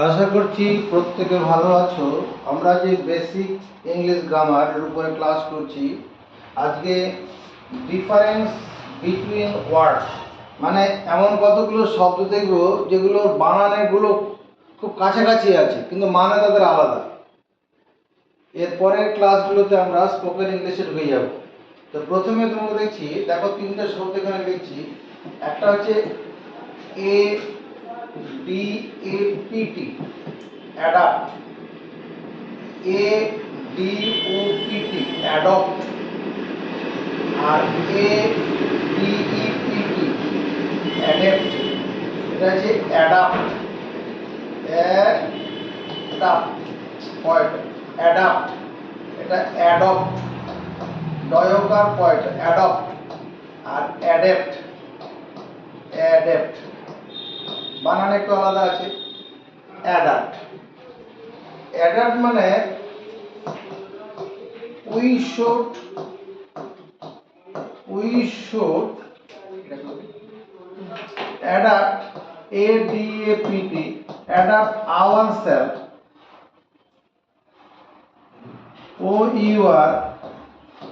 আশা করছি প্রত্যেকে ভালো আছো। আমরা যে বেসিক ইংলিশ গ্রামারের উপরে ক্লাস করছি, আজকে ডিফারেন্স বিটুইন ওয়ার্ডস মানে এমন কতগুলো শব্দ দেখব যেগুলোর বানানগুলো খুব কাছাকাছি আছে কিন্তু মানে তাদের আলাদা। এরপরের ক্লাসগুলোতে আমরা স্পোকেন ইংলিশে ঢুকে যাব। তো প্রথমে তোমরা দেখছি, দেখো তিনটা শব্দ এখানে লিখছি। একটা হচ্ছে A D A P T, adapt. A D O P T, adopt. আর A D E P T, adapt. এটা হচ্ছে অ্যাডাপ্ট, অ্যাডাপ্ট পয়েন্ট, অ্যাডাপ্ট। এটা অ্যাডপ্ট, ডয়কার পয়েন্ট, অ্যাডপ্ট। আর অ্যাডাপ্ট, অ্যাডাপ্ট বানান একটু আলাদা আছে। অ্যাডাপ্ট, অ্যাডাপ্ট মানে we should adapt, adapt, adapt ourselves,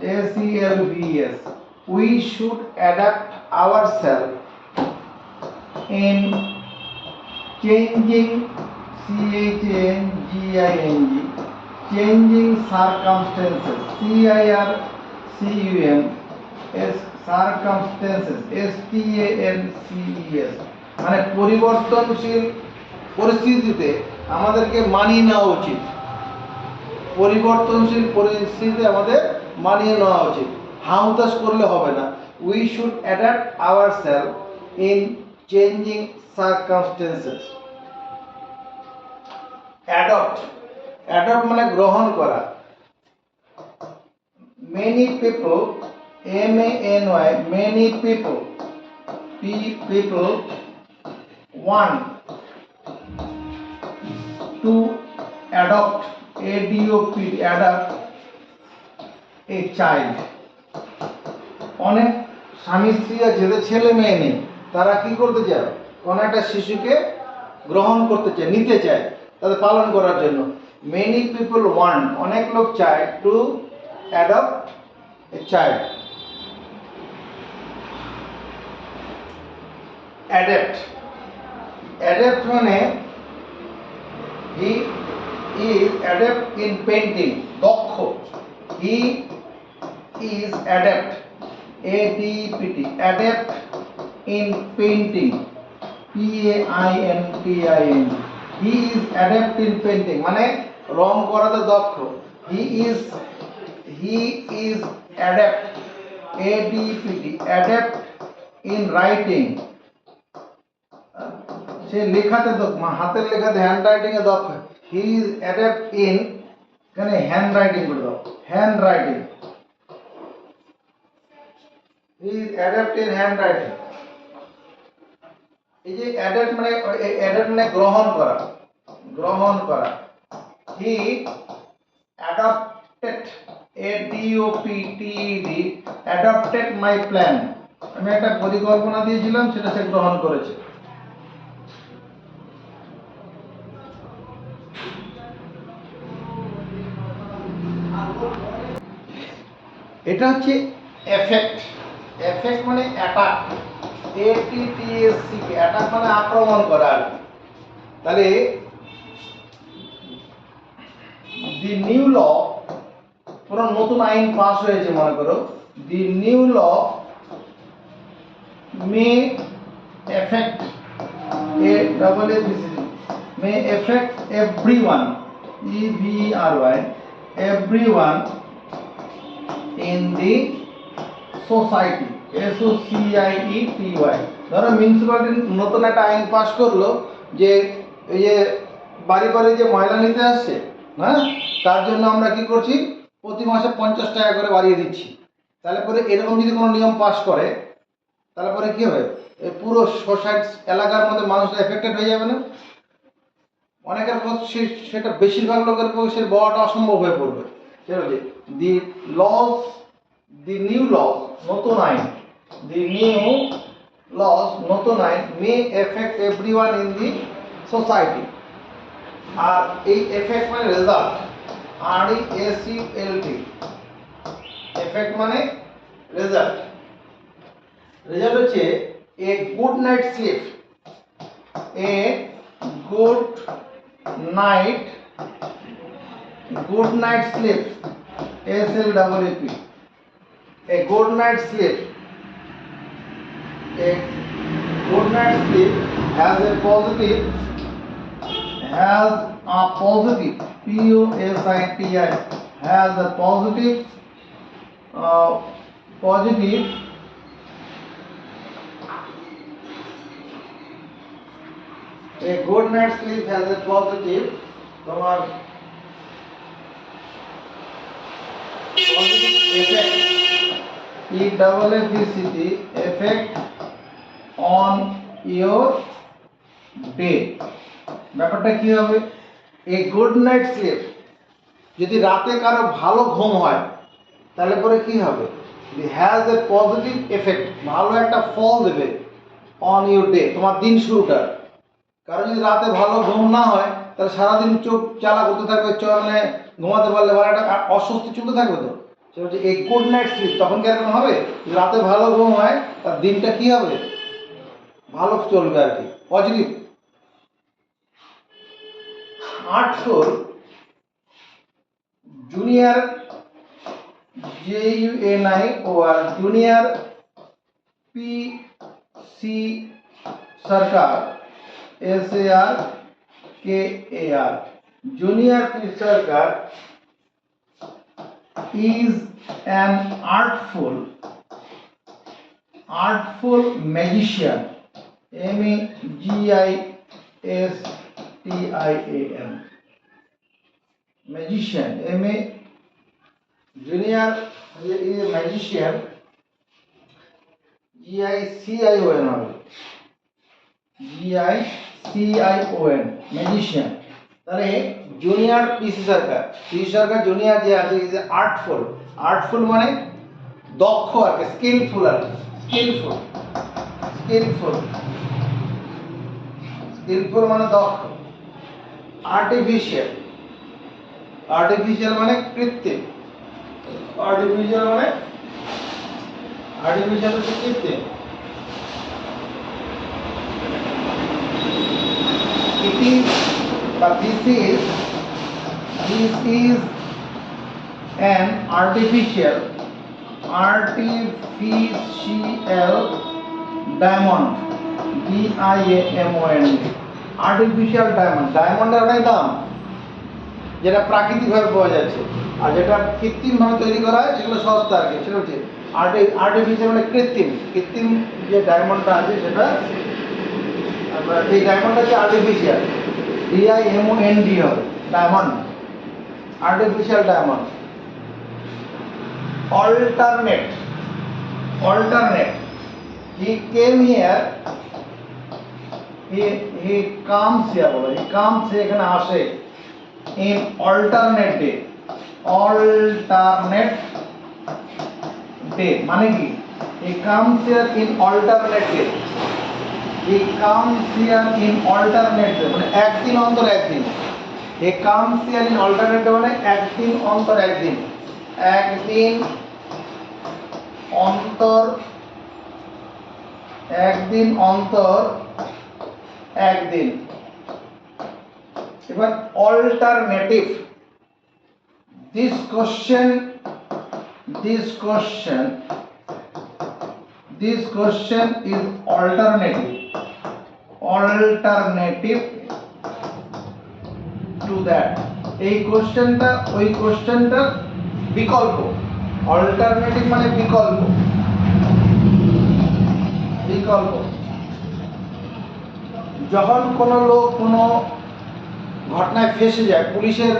OURSELVS. We should adapt ourselves in changing, CHANGING, changing circumstances, CIRCUMS, circumstances, STANCES। মানে পরিবর্তনশীল পরিস্থিতিতে আমাদেরকে মানিয়ে নেওয়া উচিত। পরিবর্তনশীল পরিস্থিতিতে আমাদের মানিয়ে নেওয়া উচিত, হাউতাস করলে হবে না। We should adapt ourself in changing circumstances. Adopt, adopt মানে গ্রহণ করা। Many people, MANY, many people want to adopt, ADOPT, adopt a child. অনেক স্বামী স্ত্রী আছে যাদের ছেলে মেয়ে নেই, তারা কি করতে চায়? কোনো একটা শিশুকে গ্রহণ করতে চায়, নিতে চায় তাদের পালন করার জন্য। মেনি পিপল ওয়ান্ট, অনেক লোক চায়, to adopt a child. Adept, adapt মানে he is adept in painting, দক্ষ। He is adept, ADPT, adept in painting, PAINTING। He is adept in painting মানে রং করাতে দক্ষ। He is adept, ADPT, adept in writing, সে লেখাতে দক্ষ, হাতের লেখাতে হ্যান্ড রাইটিং এ দক্ষ। হি ইজ অ্যাডাপ্ট ইন, এখানে হ্যান্ড রাইটিং করে দাও, handwriting. He is adept in handwriting. এই যে অ্যাডাপ্ট মানে গ্রহণ করা, গ্রহণ করা। He adopted, ADOPTED, adopted my plan. আমি একটা পরিকল্পনা দিয়েছিলাম, সেটা সে গ্রহণ করেছে। এটা হচ্ছে এফেক্ট, এফেক্ট মানে অ্যাটাক, ATTACK, অ্যাটাক মানে আক্রমণ করা। তাহলে দি নিউ ল, কোনো নতুন আইন পাস হয়েছে মনে করো, the new law may effect, may effect everyone, EVRY, everyone in the society, SOCIETY। ধরো মিউনিসিপ্যালিটি নতুন একটা আইন পাস করলো যে এই যে বাড়ি বাড়ি যে ময়লা নিতে আসছে, হ্যাঁ, তার জন্য আমরা কি করছি, প্রতি মাসে 50 টাকা করে বাড়িয়ে দিচ্ছি। তাহলে পরে এরকম যদি কোনো নিয়ম পাস করে, তাহলে পরে কি হবে, এই পুরো সোসাইটি এলাকার মধ্যে মানুষ এফেক্টেড হয়ে যাবে না? অনেকের পক্ষে সেটা, বেশিরভাগ লোকের পক্ষে সে বড়টা অসম্ভব হয়ে পড়বে। The laws, the new laws, নতুন আইন, দি নিউ লস, নতুন আইন, may effect everyone in the society. আর এই এফেক্ট মানে রেজাল্ট, RESULT, এফেক্ট মানে রেজাল্ট। রেজাল্ট হচ্ছে a good night sleep, a good night, good night sleep, SLEEP, a good night sleep, a good night sleep has a positive, POSITIVE, has a positive, positive a good night sleep has a positive তোমার positive effect, EFFECT, effect on your day। ব্যাপারটা কি হবে, এ good night slip, যদি রাতে কারো ভালো ঘুম হয় তাহলে পরে কি হবে, হ্যাজ এ পজিটিভ এফেক্ট, ভালো একটা ফল দেবে অন ইউর ডে, তোমার দিন শুরুটা। কারণ যদি রাতে ভালো ঘুম না হয় তাহলে সারাদিন চোখ চালা করতে থাকবে, মানে ঘুমাতে পারলে ভালো একটা অস্বস্তি চলতে থাকবে। তো সেটা হচ্ছে এই গুড নাইট স্লিপ, তখন কি এরকম হবে, রাতে ভালো ঘুম হয় তার দিনটা কি হবে, ভালো চলবে আর কি, positive. Artful, junior, JUNIOR, junior PC Sarkar, SARKAR, junior P Sarkar is an artful magician, MAGISTIAN, magician, junior is a magician, GICION, magician। তাহলে জুনিয়র পিসি সরকার, জুনিয়র যে আছে ইজ আর্টফুল, আর্টফুল মানে দক্ষ আর কি, স্কিলফুল আর কি, স্কিলফুল মানে দক্ষ। আর্টিফিশিয়াল মানে কৃত্রিম, আর্টিফিশিয়াল হচ্ছে কৃত্রিম। This is an artificial diamond, DIAMOND, artificial diamond, ডায়মন্ডের অনেক দাম, যেটা প্রাকৃতিকভাবে পাওয়া যাচ্ছে, আর যেটা কৃত্রিমভাবে তৈরি করা হয় সেগুলো সস্তা আর কি। সেটা হচ্ছে আর্টিফিশিয়াল মানে কৃত্রিম যে ডায়মন্ডটা আছে সেটা, এই ডায়মন্ডটা হচ্ছে আর্টিফিশিয়াল, DIAMOND হবে diamond, artificial diamond. alternate, he came here, he comes here, এখানে আসে, in alternate day মানে কি, he comes here in alternate day, মানে একদিন অন্তর একদিন, he comes here in alternate day মানে একদিন অন্তর একদিন, একদিন অন্তর একদিন। এবার alternative, this question is alternative to that, এই কোশ্চেনটা ওই কোশ্চেনটার বিকল্প। অল্টারনেটিভ মানে বিকল্প। যখন কোনো লোক কোনো ঘটনায় ফেঁসে যায়, পুলিশের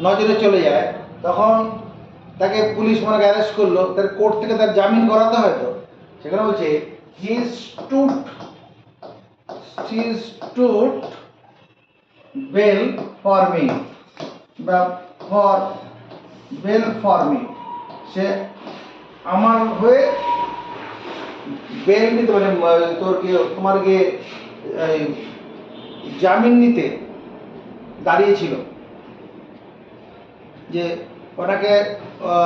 নজরে চলে যায়, তখন তাকে পুলিশ মনে অ্যারেস্ট করলো, তার কোর্ট থেকে তার জামিন করাতে হয়। তো সেখানে বলছে he stood bail for me, বা bail for me, সে আমার হয়ে বেল নিতে, মানে তোমার গিয়ে জামিন নিতে দাঁড়িয়েছিল যে ওটাকে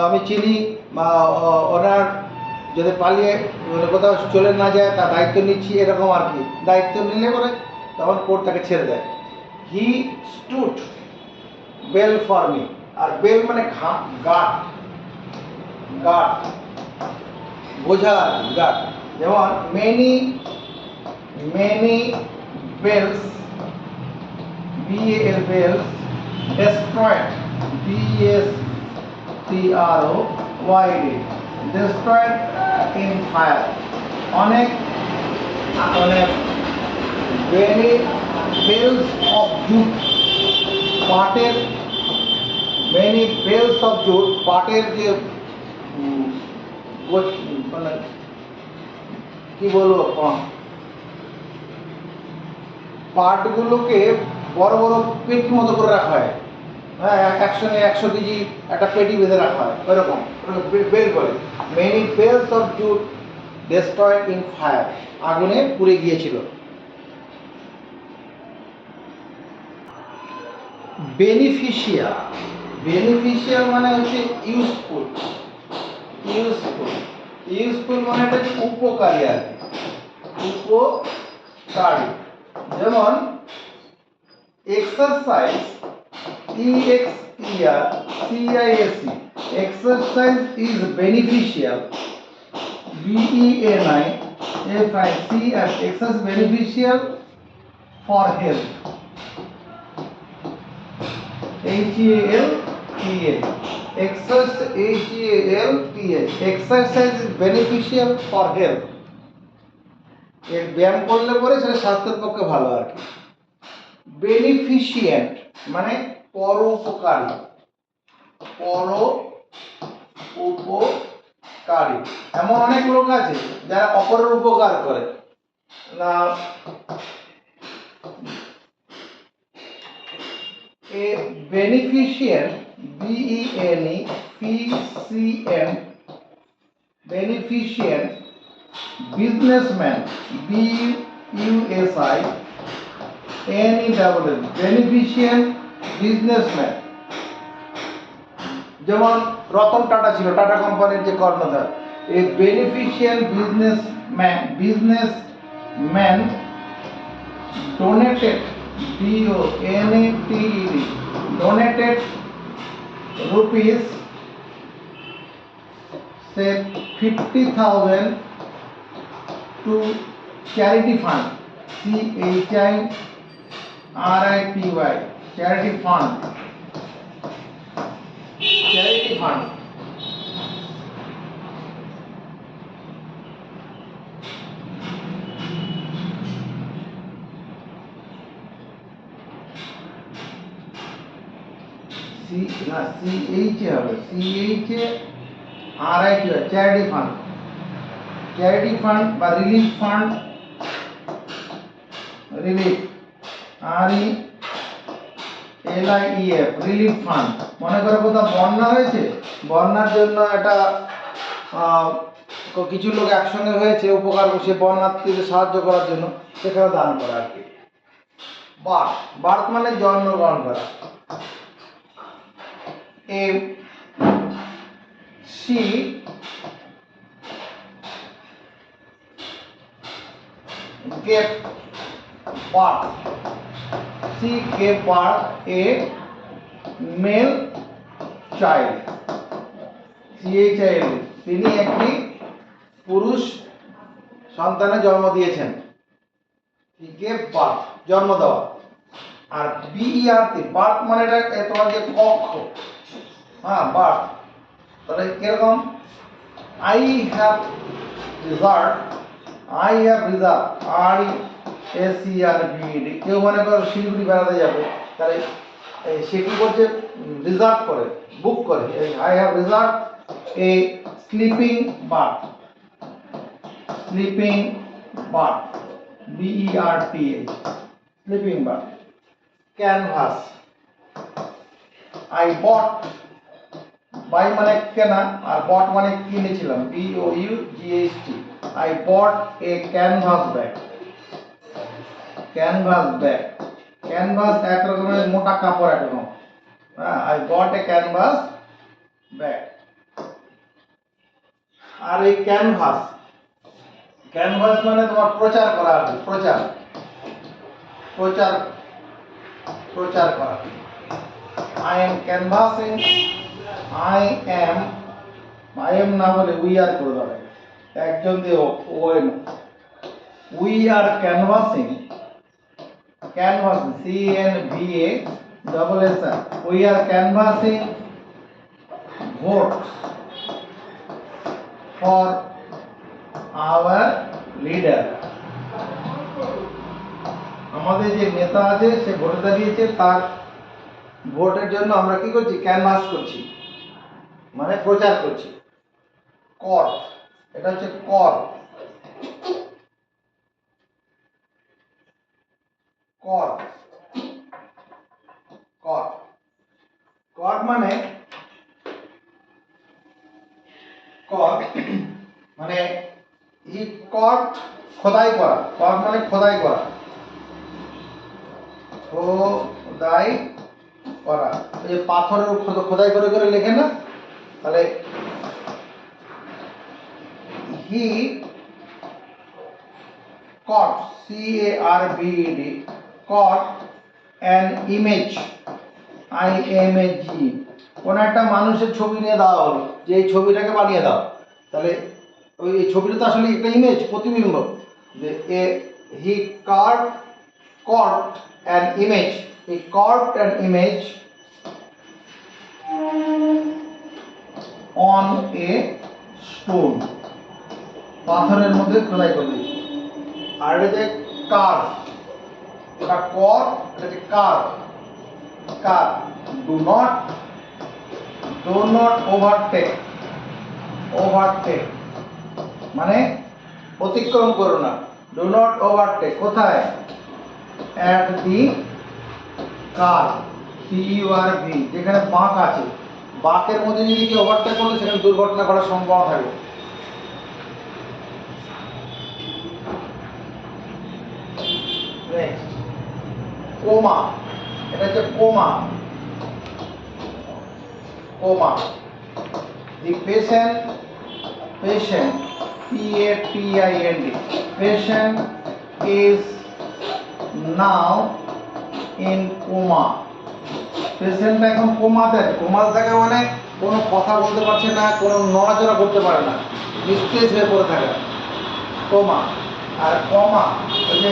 আমি চিনি বা ওনার যদি পালিয়ে কোথাও চলে না যায় তার দায়িত্ব নিচ্ছি, এরকম আর কি। দায়িত্ব নিলে পরে তখন কোর্ট তাকে ছেড়ে দেয়। He stood bail for me. আর বেল মানে গার্ড, গার্ড বোঝা আর কি, গার্ড। যেমন many bales, BAL bells destroyed, DESTROYD, destroyed in fire। অনেক many bales of jute, পাটের many bales of jute, পাটের যে মানে কি বলবো, পাটগুলোকে বড় বড় পেট মতো করে রাখা হয়। হ্যাঁ, একসঙ্গে 100 কেজি একটা পেটি বেঁধে রাখা হয়, ওইরকম বেল বলে। Many bales of jute destroyed in fire, আগুনে পুড়ে গিয়েছিল। বেনিফিশিয়াল, বেনিফিশিয়াল মানে হচ্ছে ইউজফুল, ইউজফুল, ইউজফুল মানে এটা উপকারী আর কি, উপকারী। যেমন exercise, EXERCISE, exercise is beneficial, BENIFICS, exercise beneficial for health, HEALTH, exercise, HEALTH, exercise is beneficial for health। এর ব্যায়াম করলে পরে সেটা স্বাস্থ্যের পক্ষে ভালো আর কি। বেনিফিশিয়েন্ট মানে পরোপকারী, পরোপকারী। এমন অনেক লোক আছে যারা অপরের উপকার করে না। A beneficent, BENEFICIENT, beneficent, businessman, BUSINESS, beneficent businessman. যেমন রতন টাটা ছিল, টাটা কোম্পানির যে কর্ণধার। A beneficent businessman donated, DONATED, donated rupees say 50,000 to charity fund, CHIRITY, charity fund, charity fund। Charity fund, charity fund বা relief fund, relief, RELIEF, relief fund. মনে করো কোথাও বন্যা হয়েছে, বন্যার জন্য একটা কিছু লোক একসঙ্গে হয়েছে উপকার, সে বন্যার্থীদের সাহায্য করার জন্য, সেখানে দান করা আর কি। বার্থ, বার্থ মানে জন্মগ্রহণ করা। She gave birth, she gave birth a male child, CHILD, তিনি একটি পুরুষ সন্তানের জন্ম দিয়েছেন। he gave birth, জন্ম দেওয়া। আর BERT, বার্থ মানে এটা তোমার যে কক্ষ, হ্যাঁ বার্থ। তাহলে কিরকম, I have reserved, RESERVED। কেউ মনে করো শিলিগুড়ি বেড়াতে যাবে, তাহলে সে কি করছে, রিজার্ভ করে, বুক করে। I have reserved a sleeping bath, sleeping bath, BERTH, sleeping bath। Canvas, I bought, buy মানে কেনা, আর বট মানে কিনেছিলাম, BOUGHT। I bought a canvas bag, canvas bag, canvas এক রকমের মোটা কাপড় একদম। হ্যাঁ, I got a canvas bag. আর এই ক্যানভাস, ক্যানভাস মানে তোমার প্রচার করা আর কি, প্রচার প্রচার প্রচার করা। I am canvassing, I am, I am না বলে উই আর করে দেবে, একজন দিয়ে ও এম, we are canvassing, canvassing, CNVASS, we are canvassing votes for our leader. আমাদের যে নেতা আছে সে ভোটে দাঁড়িয়েছে, তার ভোটের জন্য আমরা কি করছি, ক্যানভাস করছি, মানে প্রচার করছি। কর, এটা হচ্ছে কর, কর, কর, কর মানে, কর মানে ই কর, খোদাই করা, কর মানে খোদাই করা, খোদাই করা, এই পাথরের খোদাই করে করে লেখে না, তাহলে হি caught, CARVED, caught an image, IMAG, কোন একটা মানুষের ছবি নিয়ে দেওয়া হলো যে এই ছবিটাকে বানিয়ে দাও, তাহলে ওই ছবিটা তো আসলে একটা ইমেজ, প্রতিবিম্ব, যে হি caught an image, he caught an image on a stone, পাথরের মধ্যে খোদাই করে দিয়েছে। আর এটা যে কার, ওটা কর, এটা যে কার, কার, ডু নট ওভারটেক, ওভারটেক মানে অতিক্রম করো না, ডু নট ওভারটেক, কোথায়, অ্যাট দি কার, CURV, যেখানে বাঁক আছে, বাঁকের মধ্যে যদি কি ওভারটেক করলে সেখানে দুর্ঘটনা ঘটার সম্ভাবনা থাকে। নেক্সট, কোমা, এটা হচ্ছে coma, coma, the patient, patient, PATIENT, patient is now in coma, patient এখন কোমাতে আছে, কোমাতে থাকে মানে কোনো কথা বলতে পারছে না, কোনো নড়াচড়া করতে পারে না, নিস্তেজ হয়ে পড়ে থাকে, কোমা। আর কমা, ওই যে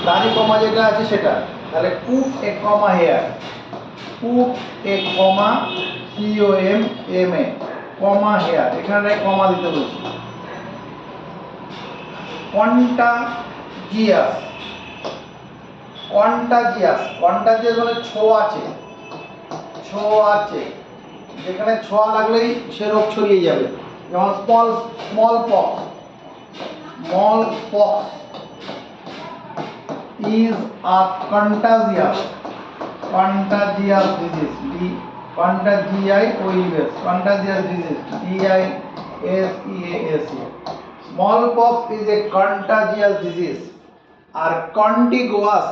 দাড়ি কমা যেটা আছে সেটা, তাহলে put a comma here, put a comma, COMMA, comma here, এখানে কমা দিতে বলছি। কন্টাজিয়াস, কন্টাজিয়াস, কন্টাজিয়াস মানে ছোঁয়াচে, ছোঁয়াচে, যেখানে ছোঁয়া লাগলেই সে রোগ ছড়িয়ে যাবে, যেমন small pox, small pox is a contagious, contagious disease, contagious, contagious disease, DISEAS, smallpox is a contagious disease, আর contiguous,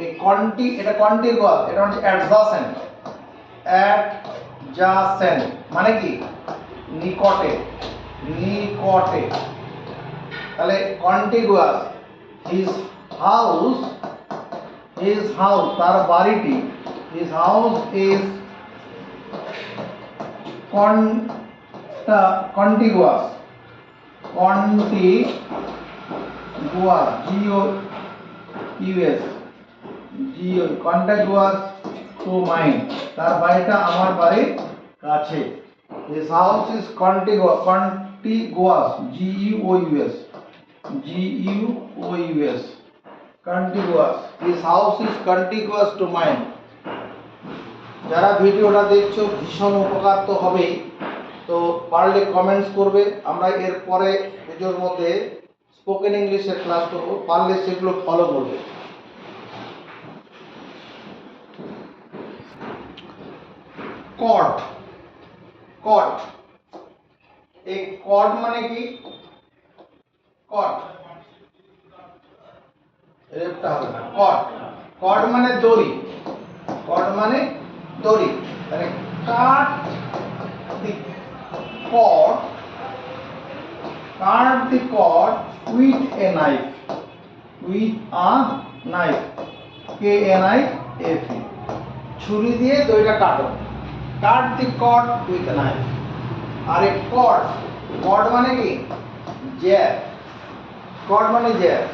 এই কন্টি, এটা contiguous, এটা হচ্ছে adjacent, adjacent মানে কি, নিকটে, নিকটে, তাহলে contiguous, his house, তার বাড়িটি, his house is contiguous, contiguous, contiguous to mine, তার বাড়িটা আমার বাড়ির কাছে, his house is contiguous, GEOUS, contiguous, his house is contiguous to mine। যারা ভিডিওটা দেখছো ভীষণ উপকার তো হবেই, তো পারলে কমেন্টস করবে, আমরা এর পরে ভিডিওর মধ্যে স্পোকেন ইংলিশের ক্লাস করব, পারলে সেগুলো ফলো করবে। কর্ড, কর্ড, এই কর্ড মানে কি, কর্ড, রেপটা হবে না, কর্ড, কর্ড মানে দড়ি, কর্ড মানে দড়ি, তাহলে cut the cord, cut the cord with a knife, with a knife, KNIFE, ছুরি দিয়ে দড়িটা কাটো, cut the cord with a knife. আর এ কর্ড, কর্ড মানে কি জ্যাব, কর্ড মানে জ্যাব,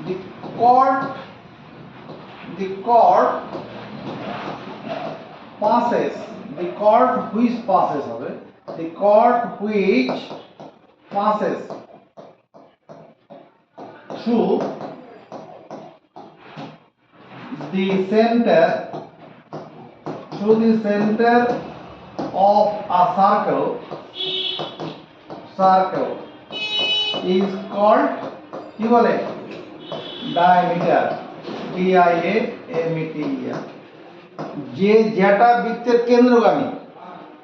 the cord, the cord passes, the cord which passes হবে, the cord which passes through the center, through the center of a circle, circle is called কি বলে diameter, DIAMETER। যে যেটা বৃত্তের কেন্দ্রগামী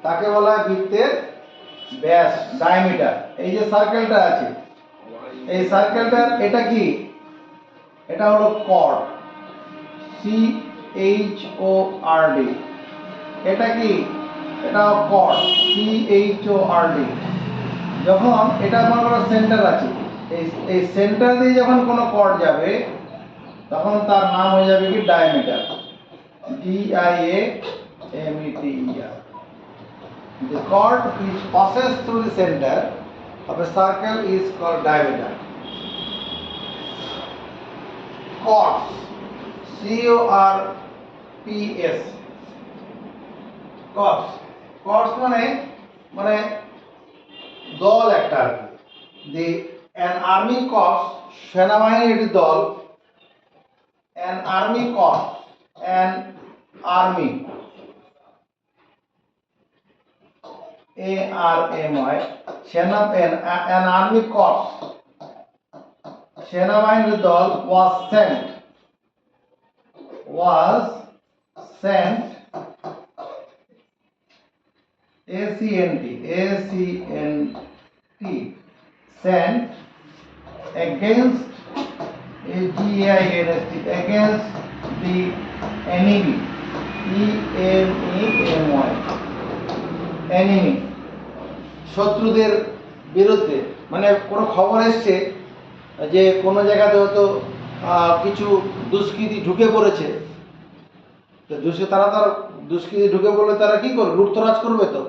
তাকে বলা হয় বৃত্তের ব্যাস, ডায়ামিটার। এই যে সার্কেলটা আছে, এই সার্কেলটার এটা কি, এটা হলো কর্ড, CHORD। এটা কি, এটা কর্ড, CHORD। যখন এটা মনে করো সেন্টার আছে, এই সেন্টার দিয়ে যখন কোনো কর্ড যাবে তখন তার নাম হয়ে যাবে কি diameter, DIAMETER। The chord which passes through the center of a circle is called diameter. Chords, CORPS, chords, chords মানে মানে দল একটা আর কি। an army corps, সেনাবাহিনীর একটি দল, an army corps, an army, ARMY, সেনা, an army corps, সেনাবাহিনীর দল was sent, sent against, AGAINST, against the enemy, ENEMY, enemy, শত্রুদের বিরুদ্ধে। মানে কোনো খবর এসছে যে কোনো জায়গাতে হয়তো কিছু দুষ্কৃতী ঢুকে পড়েছে, তো তারা তার দুষ্কৃতী ঢুকে পড়লে তারা কি করবে, লুটতরাজ করবে তো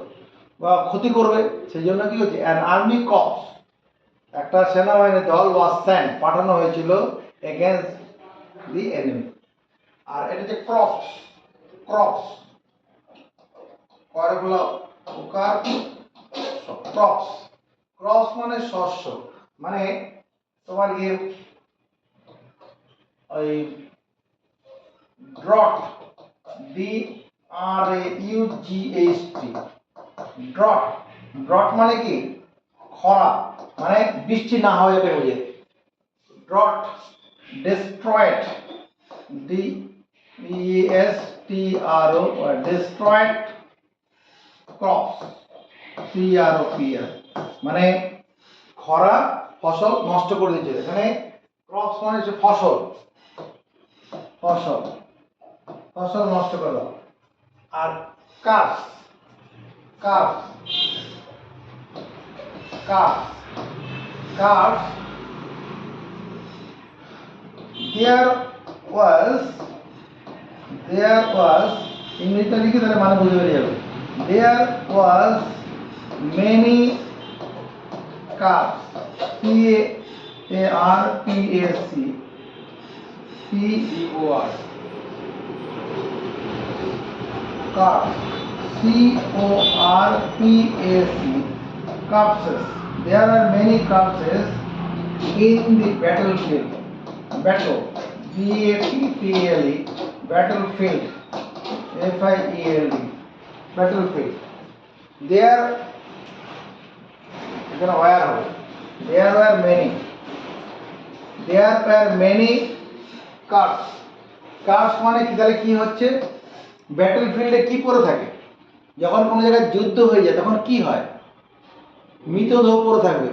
বা ক্ষতি করবে, সেই জন্য কি হচ্ছে অ্যান আর্মি কর্পস, একটা সেনাবাহিনীর দল ওয়াজ সেন্ট, পাঠানো হয়েছিল এগেনস্ট দি এনিমি। আর এটা যে ক্রপস, ক্রপস কয়গুলো ওকার ক্রপস, ক্রপস মানে শস্য, মানে তোমার ইয়ে ওই ড্রট, DRAUGHT, ড্রট, ড্রট মানে কি খরা, মানে বৃষ্টি না হয় এটা বুঝে, drought. Destroyed, DESTRO, destroyed crops, CROPS, মানে খরা ফসল নষ্ট করে দিচ্ছে। এখানে ক্রপস মানে হচ্ছে ফসল, ফসল, ফসল নষ্ট করে দাও। আর curse, curse, curse, curse, there was, ইংরেজিটা লিখে তাহলে মানে বুঝে বেরিয়ে যাবে, there was many cars, CARPAC, PEOR, cars, CORPAC, corpses. There are many corpses in the battlefield, battle, BATTLE, battlefield, FIELD, battlefield. There, there were many, there were many cars. Cars মানে কি, তাহলে কি হচ্ছে, ব্যাটল ফিল্ডে কি পড়ে থাকে, যখন কোনো জায়গায় যুদ্ধ হয়ে যায় তখন কি হয়, মৃতদেহ পড়ে থাকবে।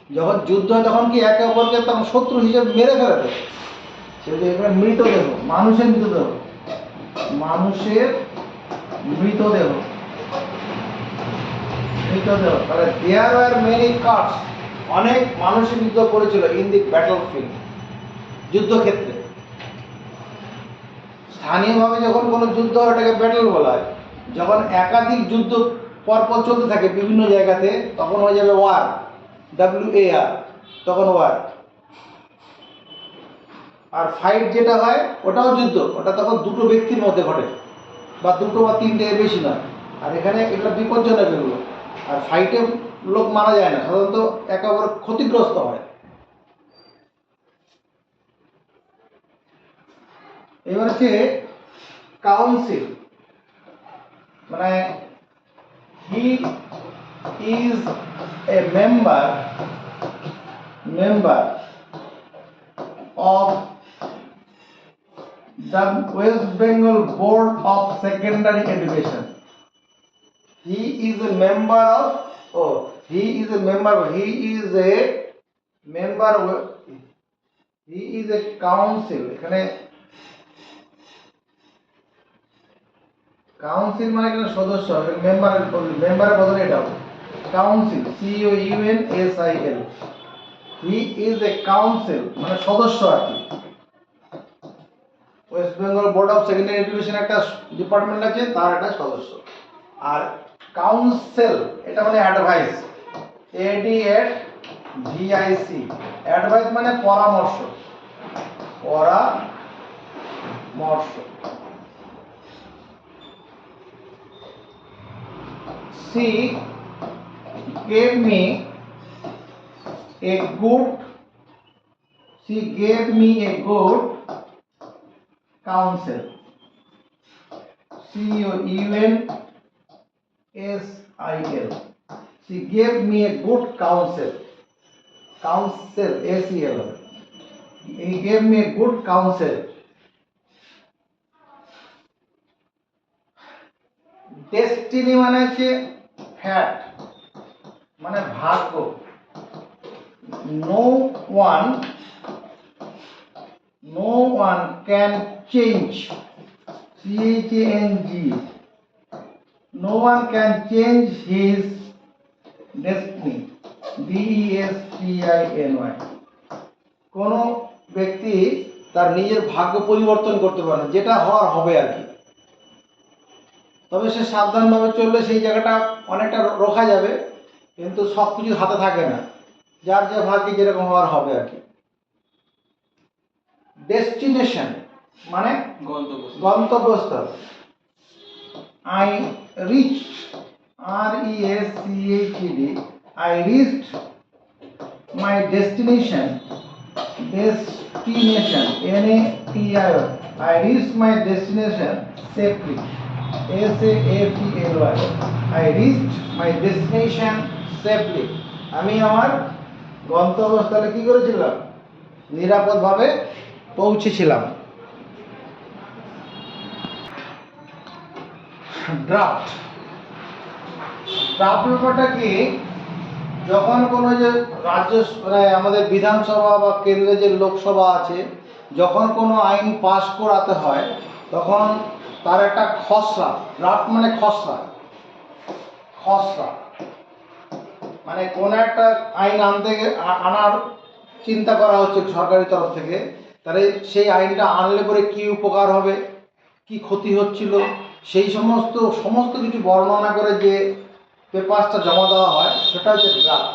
যখন যুদ্ধ হয় তখন কি একে অপরকে তখন শত্রু হিসেবে মেরে ফেলে দেয়, এখানে মৃতদেহ, মানুষের মৃতদেহ, মানুষের মৃতদেহ, মৃতদেহ, তাহলে দেয়ার আর মেনি কার্স, অনেক মানুষের মৃত পড়েছিল ইন দি ব্যাটল ফিল্ড, যুদ্ধক্ষেত্রে। স্থানীয়ভাবে যখন কোনো যুদ্ধ হয় ওটাকে ব্যাটল বলা হয়। যখন একাধিক যুদ্ধ পরপর চলতে থাকে বিভিন্ন জায়গাতে তখন হয়ে যাবে ওয়ার, WAR, তখন ওয়ার। আর ফাইট যেটা হয় ওটাও যুদ্ধ, ওটা তখন দুটো ব্যক্তির মধ্যে ঘটে, বা দুটো বা তিনটে, এর বেশি নয়। আর এখানে এগুলো বিপজ্জনক এগুলো। আর ফাইটে লোক মারা যায় না, সাধারণত একেবারে ক্ষতিগ্রস্ত হয়। এবার হচ্ছে কাউন্সিল, মানে he is a member of the West Bengal Board of Secondary Education. He is a member of, he is a council. এখানে কাউন্সিল মানে এখানে সদস্য, মেম্বারের বদলে এটা হবে council, COUNSIL. He is A council মানে সদস্য আর কি। West Bengal board of secondary education একটা ডিপার্টমেন্ট আছে, তার একটা সদস্য। আর কাউন্সিল এটা মানে অ্যাডভাইস, ADVIC, অ্যাডভাইস মানে পরামর্শ, পরামর্শ। She gave me a good counsel. COUNSIL. She gave me a good counsel. Counsel, ACL. He gave me a good counsel. Destiny মানে হচ্ছে ফ্যাট, মানে ভাগ্য। No one can change, CHANG. No one can change his destiny, DESTINY. কোনো ব্যক্তি তার নিজের ভাগ্য পরিবর্তন করতে পারে না, যেটা হওয়ার হবে আর কি। তবে সে সাবধানভাবে চললে সেই জায়গাটা অনেকটা রোখা যাবে, কিন্তু সব কিছু হাতে থাকে না, যার যে ভাগ্যে যেরকম হওয়ার হবে আর কি। ডেস্টিনেশন মানে গন্তব্যস্থল। I reached, REACHED, I reached my destination, NATIO, I reached my destination safely, SAFELY, I reached my destination safely. আমি আমার গন্তব্যস্থলে কি করেছিলাম? নিরাপদভাবে পৌঁছেছিলাম। ড্রাফট ব্যাপারটা কি, যখন কোনো যে রাজ্য মানে আমাদের বিধানসভা বা কেন্দ্রে যে লোকসভা আছে, যখন কোনো আইন পাস করাতে হয় তখন তার একটা খসড়া, ড্রাফট মানে খসড়া মানে কোনো একটা আইন আনার চিন্তা করা হচ্ছে সরকারি তরফ থেকে, তাহলে সেই আইনটা আনলে পরে কী উপকার হবে, কি ক্ষতি হচ্ছিল, সেই সমস্ত কিছু বর্ণনা করে যে পেপারসটা জমা দেওয়া হয় সেটা হচ্ছে ড্রাফট।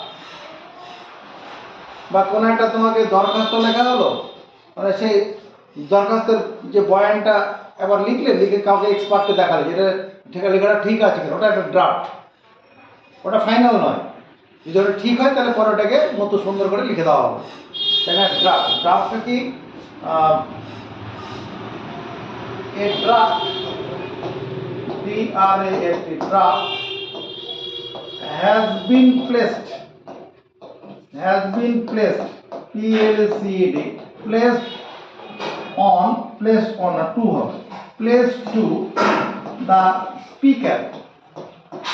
বা কোনো একটা তোমাকে দরখাস্ত লেখা হলো, মানে সেই দরখাস্তের যে বয়ানটা এবার লিখে কাউকে এক্সপার্টকে দেখালে যেটা লেখাটা ঠিক আছে কিনা, ওটা একটা ড্রাফট, ওটা ফাইনাল নয়। যদি ওটা ঠিক হয় তাহলে পরে ওটাকে মতো সুন্দর করে লিখে দেওয়া হবে, তাই না? ড্রাফটটা কি, a draft, DRAFT, draft has been placed, PLCED, placed on to the speaker,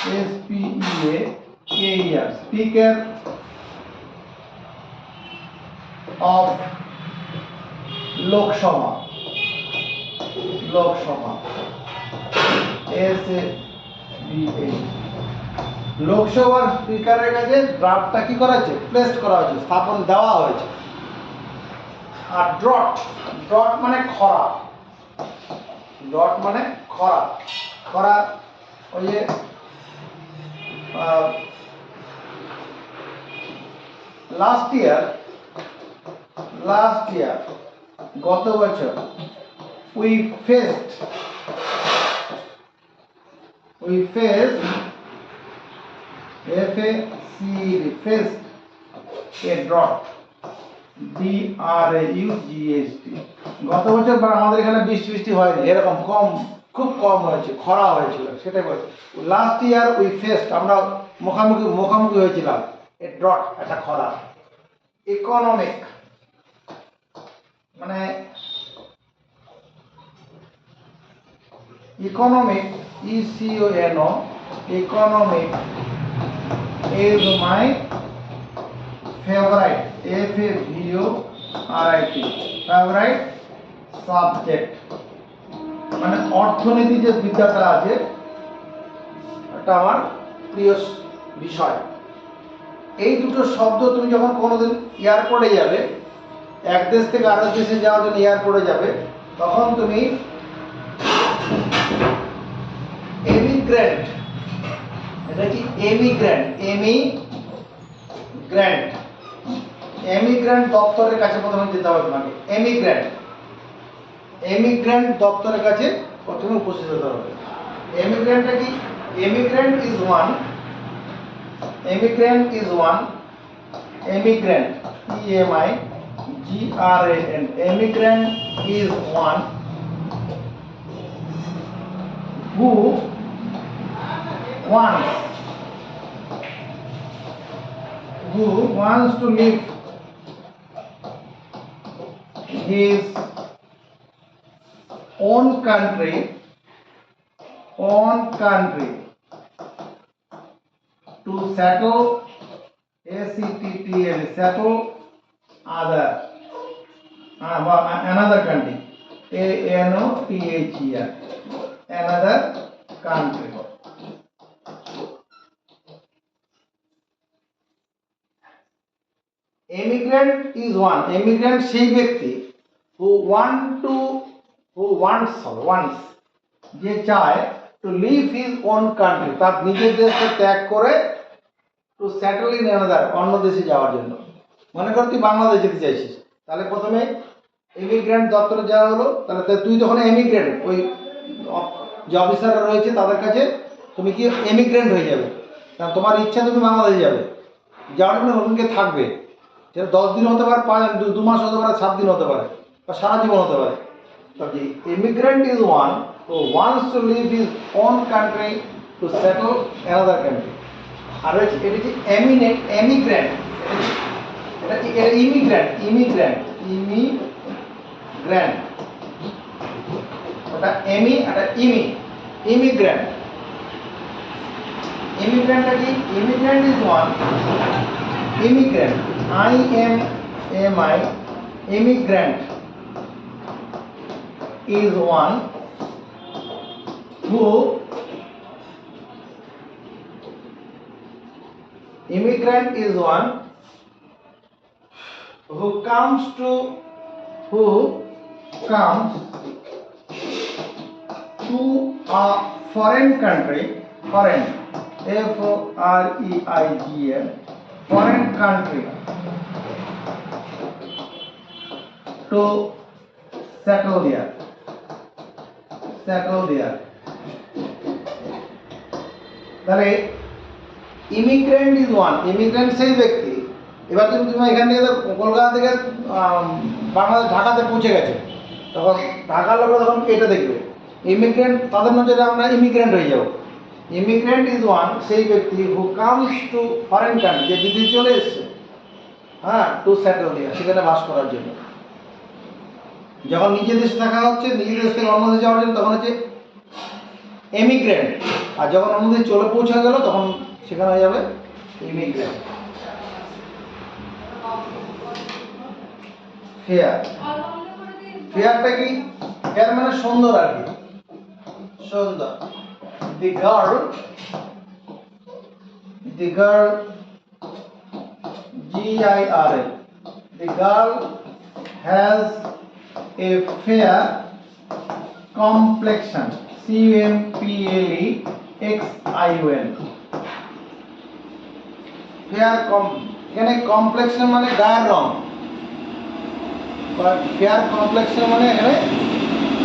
SPEAKER, speaker of Lok Sabha, Lok Sabha SAVA, লোকসভার স্পিকারের কাছে ড্রাফটটা কি করা হয়েছে, প্লেস করা হয়েছে, স্থাপন দেওয়া হয়েছে। আর ড্রট, ড্রট মানে খরা, ড্রট মানে খরা, খরা ওই যে লাস্ট ইয়ার গত বছর we faced faced a drought, DRAUGST। গত বছর আমাদের এখানে বৃষ্টি হয়নি, এরকম কম, খুব কম হয়েছে, খরা হয়েছিল, সেটাই বলছি। লাস্ট ইয়ার উই ফেস্ট, আমরা মুখোমুখি হয়েছিলাম এ ড্রট, একটা খরা। ইকোনমিক মানে economic, ECONO, economic is my favorite, FAVORIT, favorite subject, মানে অর্থনীতি যে বিদ্যাটা আছে এটা আমার প্রিয় বিষয়। এই দুটো শব্দ তুমি যখন কোনোদিন এয়ারপোর্টে যাবে, এক দেশ থেকে আরেক দেশে যাওয়ার জন্য এয়ারপোর্টে যাবে, তখন তুমি এমিগ্রেন্ট, এটা কি এমিগ্রেন্ট, এমিগ্রেন্ট দপ্তরের কাছে প্রথমে যেতে হবে তোমাকে। এমিগ্রেন্ট দপ্তরের কাছে প্রথমে উপস্থিত হতে হবে। এমিগ্রেন্টটা কি? Emigrant is one, emigrant, EMIGRANT, emigrant is one who wants to leave his own country to settle, SETTL, settle another country, ANOTHER, another country. Immigrant is one, immigrant সেই ব্যক্তি who wants যে চায় to leave his own country, তার নিজের দেশকে ত্যাগ করে to settle in another, অন্য দেশে যাওয়ার জন্য। মনে কর তুই বাংলাদেশ যেতে চাইছিস, তাহলে প্রথমে ইমিগ্রেন্ট দপ্তরে যাওয়া হলো, তাহলে তুই তখন এমিগ্রেন্ট, ওই যে অফিসাররা রয়েছে তাদের কাছে তুমি কি এমিগ্রেন্ট হয়ে যাবে, কারণ তোমার ইচ্ছা তুমি বাংলাদেশে যাবে, যাওয়ার জন্য ওখানে থাকবে। সেটা 10 দিন হতে পারে, 2 মাস হতে পারে, 7 দিন হতে পারে, বা সারা জীবন হতে পারে। The immigrant is one who wants to leave his own country to settle another country. আর এটা কি এমিগ্রেন্ট, এটা কি ইমিগ্রেন্ট, ওটা এটা ইমিগ্রেন্ট। ইমিগ্রেন্টটা কি? Immigrant is one, immigrant, IMMI, immigrant is one who comes to a foreign country, foreign, FOREIGN, foreign country to settle there. তাহলে immigrant is one, immigrant সেই ব্যক্তি। এবার তুমি এখান থেকে কলকাতা থেকে বাংলাদেশ ঢাকাতে পৌঁছে গেছে, তখন ঢাকার লোকরা তখন এটা দেখবে ইমিগ্রেন্ট, তাদের নজরে আমরা ইমিগ্রেন্ট হয়ে যাব। ইমিগ্রেন্ট ইজ ওয়ান সেই ব্যক্তি who comes to foreign country, যে বিদেশে চলে এসছে, টু সেটেল দেয়ার, সেখানে বাস করার জন্য। যখন নিজের দেশে থাকা হচ্ছে, নিজের দেশ থেকে অন্য দেশে যাওয়ার জন্য, তখন হচ্ছে এমিগ্রেন্ট। আর যখন অন্য দেশে চলে পৌঁছে গেল, তখন সেখানে হয়ে যাবে ইমিগ্রেন্ট। ফেয়ার ফেয়ারটা কি? ফেয়ার মানে সুন্দর আর কি, সুন্দর। The girl GIRL, the girl has a fair complexion, COMPLEXION, fair এখানে কমপ্লেক্সন মানে গায়ের রং, বাট ফেয়ার কমপ্লেক্সন মানে এখানে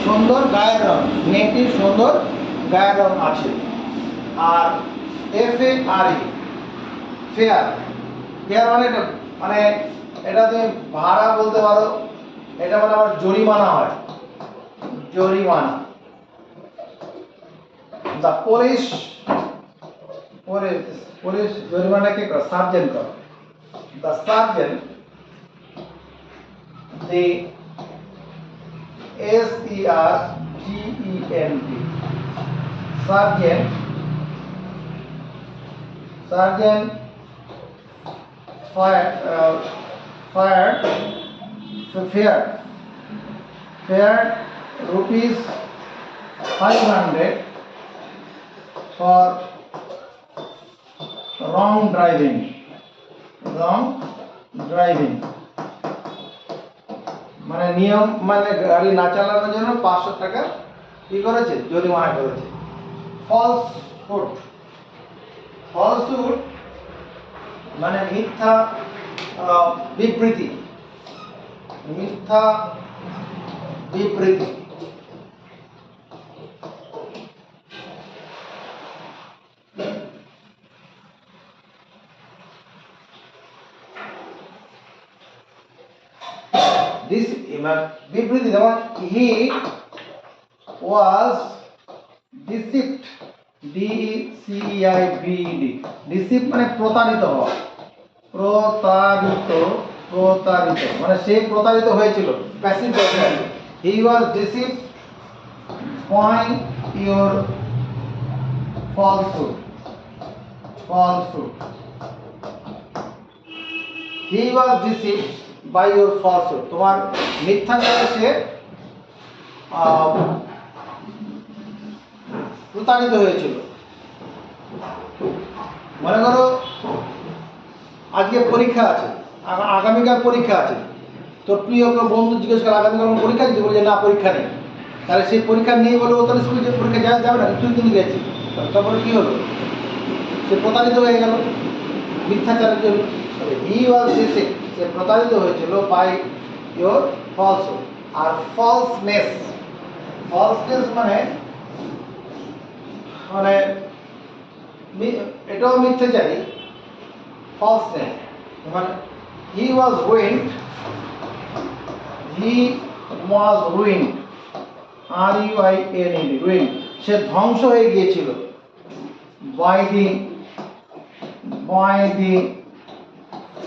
সুন্দর গায়ের রং, মেয়েটির সুন্দর গায়ের রং আছে। আর FARE, ফেয়ার, ফেয়ার মানে এটা, মানে এটা তুমি ভাড়া বলতে পারো, এটা মানে আবার জরিমানা হয়, জরিমানা। দ্য পুলিশ জরিমানা কে করে? সার্জেন্ট করে। The sergeant, the SERGENT, sergeant fired rupees 500 for wrong driving, মানে নিয়ম মানে গাড়ি না চালানোর জন্য 500 টাকা কি করেছে? জরিমানা করেছে। ফলসহুড মানে মিথ্যা বিবৃতি, বিবৃতি যেমন he was deceived, DECEIVED, deceive মানে প্রতারিত হওয়া, প্রতারিত মানে সে প্রতারিত হয়েছিল, passive voice. He was deceived by your falsehood, he was deceived by your falsehood, তোমার মিথ্যাচারে সে প্রতারিত হয়েছিল। মনে করো আজকে পরীক্ষা আছে, আগামীকাল পরীক্ষা আছে, তোর প্রিয় বন্ধু জিজ্ঞেস করে আগামীকাল পরীক্ষা দিতে, বলে না পরীক্ষা নেই, তাহলে সেই পরীক্ষা নেই বলে ও তাহলে স্কুলে পরীক্ষা যাবে না, তুই কিন্তু গেছিস, তারপরে কি হলো? সে প্রতারিত হয়ে গেল মিথ্যাচারের জন্য। হি ওয়াজ ডিসিভড, সে প্রতারিত হয়েছিল বাই ইওর ফলসহুড। আর ফলসনেস মানে মানে এটাও মিথ্যাচারী, ফলসনেস মানে হি ওয়াজ রুইন্ড, RUINED, রুইন্ড, সে ধ্বংস হয়ে গিয়েছিল, by the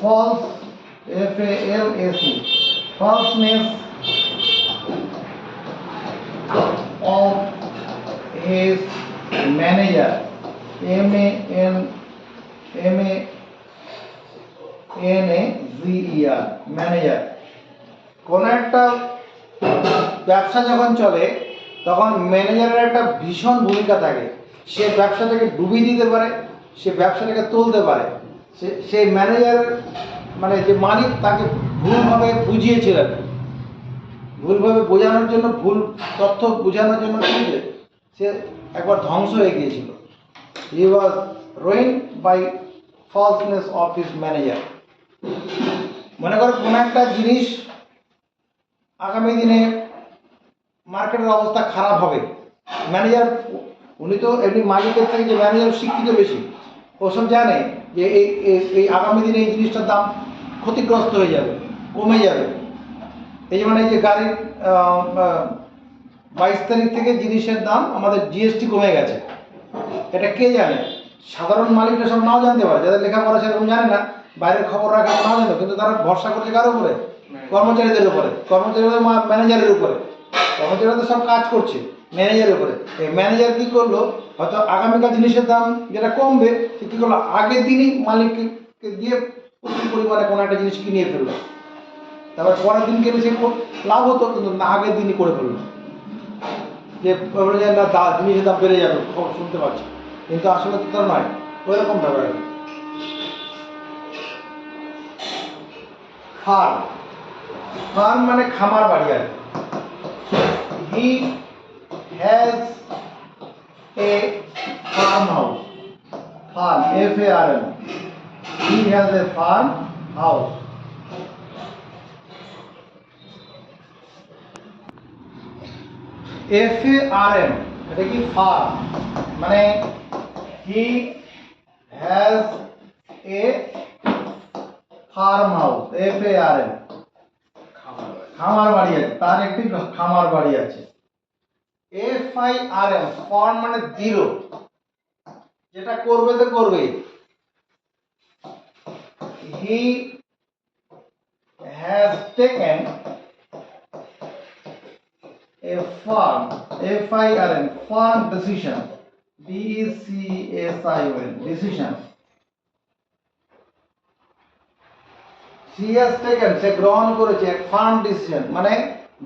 false, FALSE, falseness of his manager, MANAGER, manager. কোন একটা ব্যবসা যখন চলে তখন ম্যানেজারের একটা ভীষণ ভূমিকা থাকে, সে ব্যবসাটাকে ডুবিয়ে দিতে পারে, সে ব্যবসাটাকে তুলতে পারে। সেই ম্যানেজারের মানে যে মালিক তাকে ভুলভাবে বুঝিয়েছিলেন, ভুলভাবে বোঝানোর জন্য, ভুল তথ্য বোঝানোর জন্য সে একবার ধ্বংস হয়ে গিয়েছিল। He was ruined by falseness of his manager. মনে করো কোনো একটা জিনিস আগামী দিনে মার্কেটের অবস্থা খারাপ হবে, ম্যানেজার উনি তো এমনি মালিকের থেকে যে ম্যানেজার শিক্ষিত বেশি, ওসব জানে যে এই আগামী দিনে এই জিনিসটার দাম ক্ষতিগ্রস্ত হয়ে যাবে, কমে যাবে। এই যেমন এই যে গাড়ির 22 তারিখ থেকে জিনিসের দাম আমাদের GST কমে গেছে, এটা কে জানে? সাধারণ মালিকরা সব নাও জানতে পারে, যাদের লেখাপড়া সেরকম জানে না, বাইরের খবর রাখে নাও জানে, কিন্তু তারা ভরসা করছে কার উপরে? কর্মচারীদের উপরে, কর্মচারীদের ম্যানেজারের উপরে। কর্মচারীরা তো সব কাজ করছে ম্যানেজারের উপরে। এই ম্যানেজার কী করলো, হয়তো আগামীকাল জিনিসের দাম যেটা কমবে, সে কী করলো, আগের দিনই মালিককে দিয়ে প্রচুর পরিমাণে কোনো একটা জিনিস কিনিয়ে ফেললো। তারপর পরের দিন গেলে সে লাভ হতো, কিন্তু না আগের দিনই করে ফেললো, যে না জিনিসের দাম বেড়ে যাবে শুনতে পাচ্ছি, কিন্তু আসলে তো তার নয়, ওইরকম ব্যাপার আর কি। ফার্ম, ফার্ম মানে খামার বাড়ি আর he has a farm house, farm FARM, he has a farm house. FARM এটা কি ফার্ম, মানে he has a farm house, FARM, খামার বাড়ি আছে, তার একটি খামার বাড়ি আছে। FIRM, ফার্ম মানে দৃঢ়, যেটা করবে তো করবে। He has taken a firm, FIRM, firm decision, DECISION, decision. She has taken, সে গ্রহণ করেছে, ফার্ম ডিসিশন মানে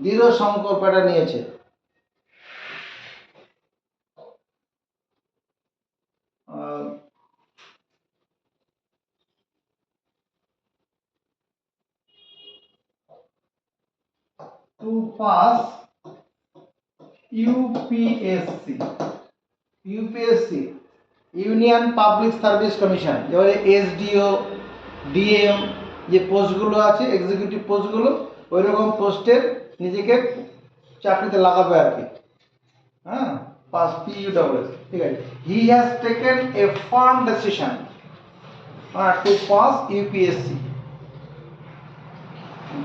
দৃঢ় সংকল্প এটা নিয়েছে। To pass UPSC, UPSC union public service commission, যেমন SDO, DM যে পোস্টগুলো আছে, এক্সিকিউটিভ পোস্টগুলো, ওই রকম পোস্টের নিজেকে চাকরিতে লাগাবে আর কি। হ্যাঁ, পাস PUSS, ঠিক আছে। He has taken a firm decision to pass UPSC.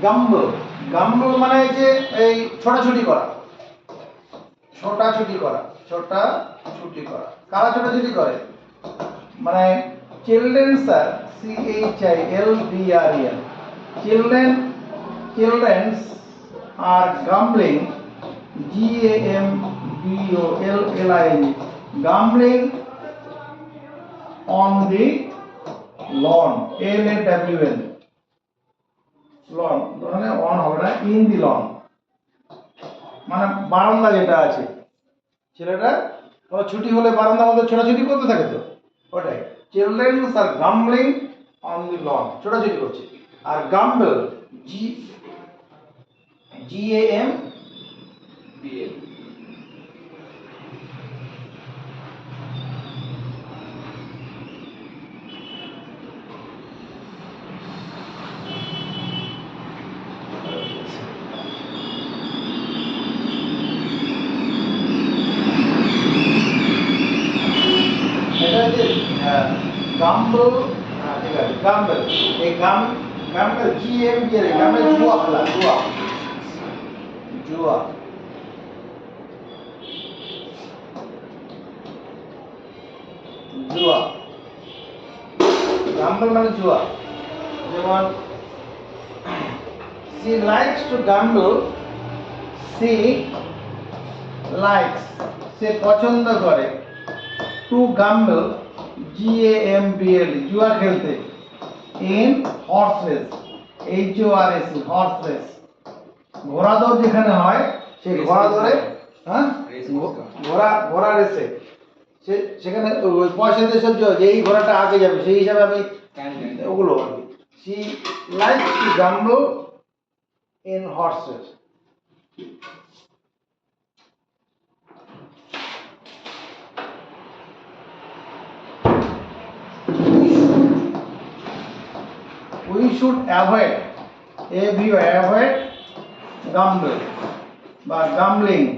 Gambol, gambol মানে যে এই ছোটাছুটি করা, ছোটাছুটি করা, ছোটাছুটি করা। কারা ছোটাছুটি করে? মানে children's are CHILDREN, children's are gambolling, GAMBOLLING, গাম্বলিং অন দি লন, LAWN, লন মানে অন হবে না, ইন দি লন মানে বারান্দা যেটা আছে, ছেলেটা ছুটি হলে বারান্দার মধ্যে ছোটাছুটি করতে থাকে, তো ওটাই children's are gambolling on the lawn, ছোটাছুটি করছে। আর গাম্বল, GAMBL, গাম্বল, ঠিক আছে, গাম্বল, এই গাম্বল GAMBL, গাম্বল জুয়া খেলা, জুয়া, গাম্বল মানে জুয়া। যেমন she likes to gamble, she likes, সে পছন্দ করে, টু গাম্বল, GAMBL, জুয়া খেলতে, in horse race, HORS, horse race, ঘোড়া দৌড় যেখানে হয়, সেই ঘোড়া দৌড়ে, হ্যাঁ, ঘোড়া রেসে, সেখানে পয়সা দিয়ে সহ্য, যে এই ঘোড়াটা আগে যাবে সেই হিসাবে আমি ওগুলো আর কি। She likes to gamble in horses. We should avoid, avoid gamble বা gambling.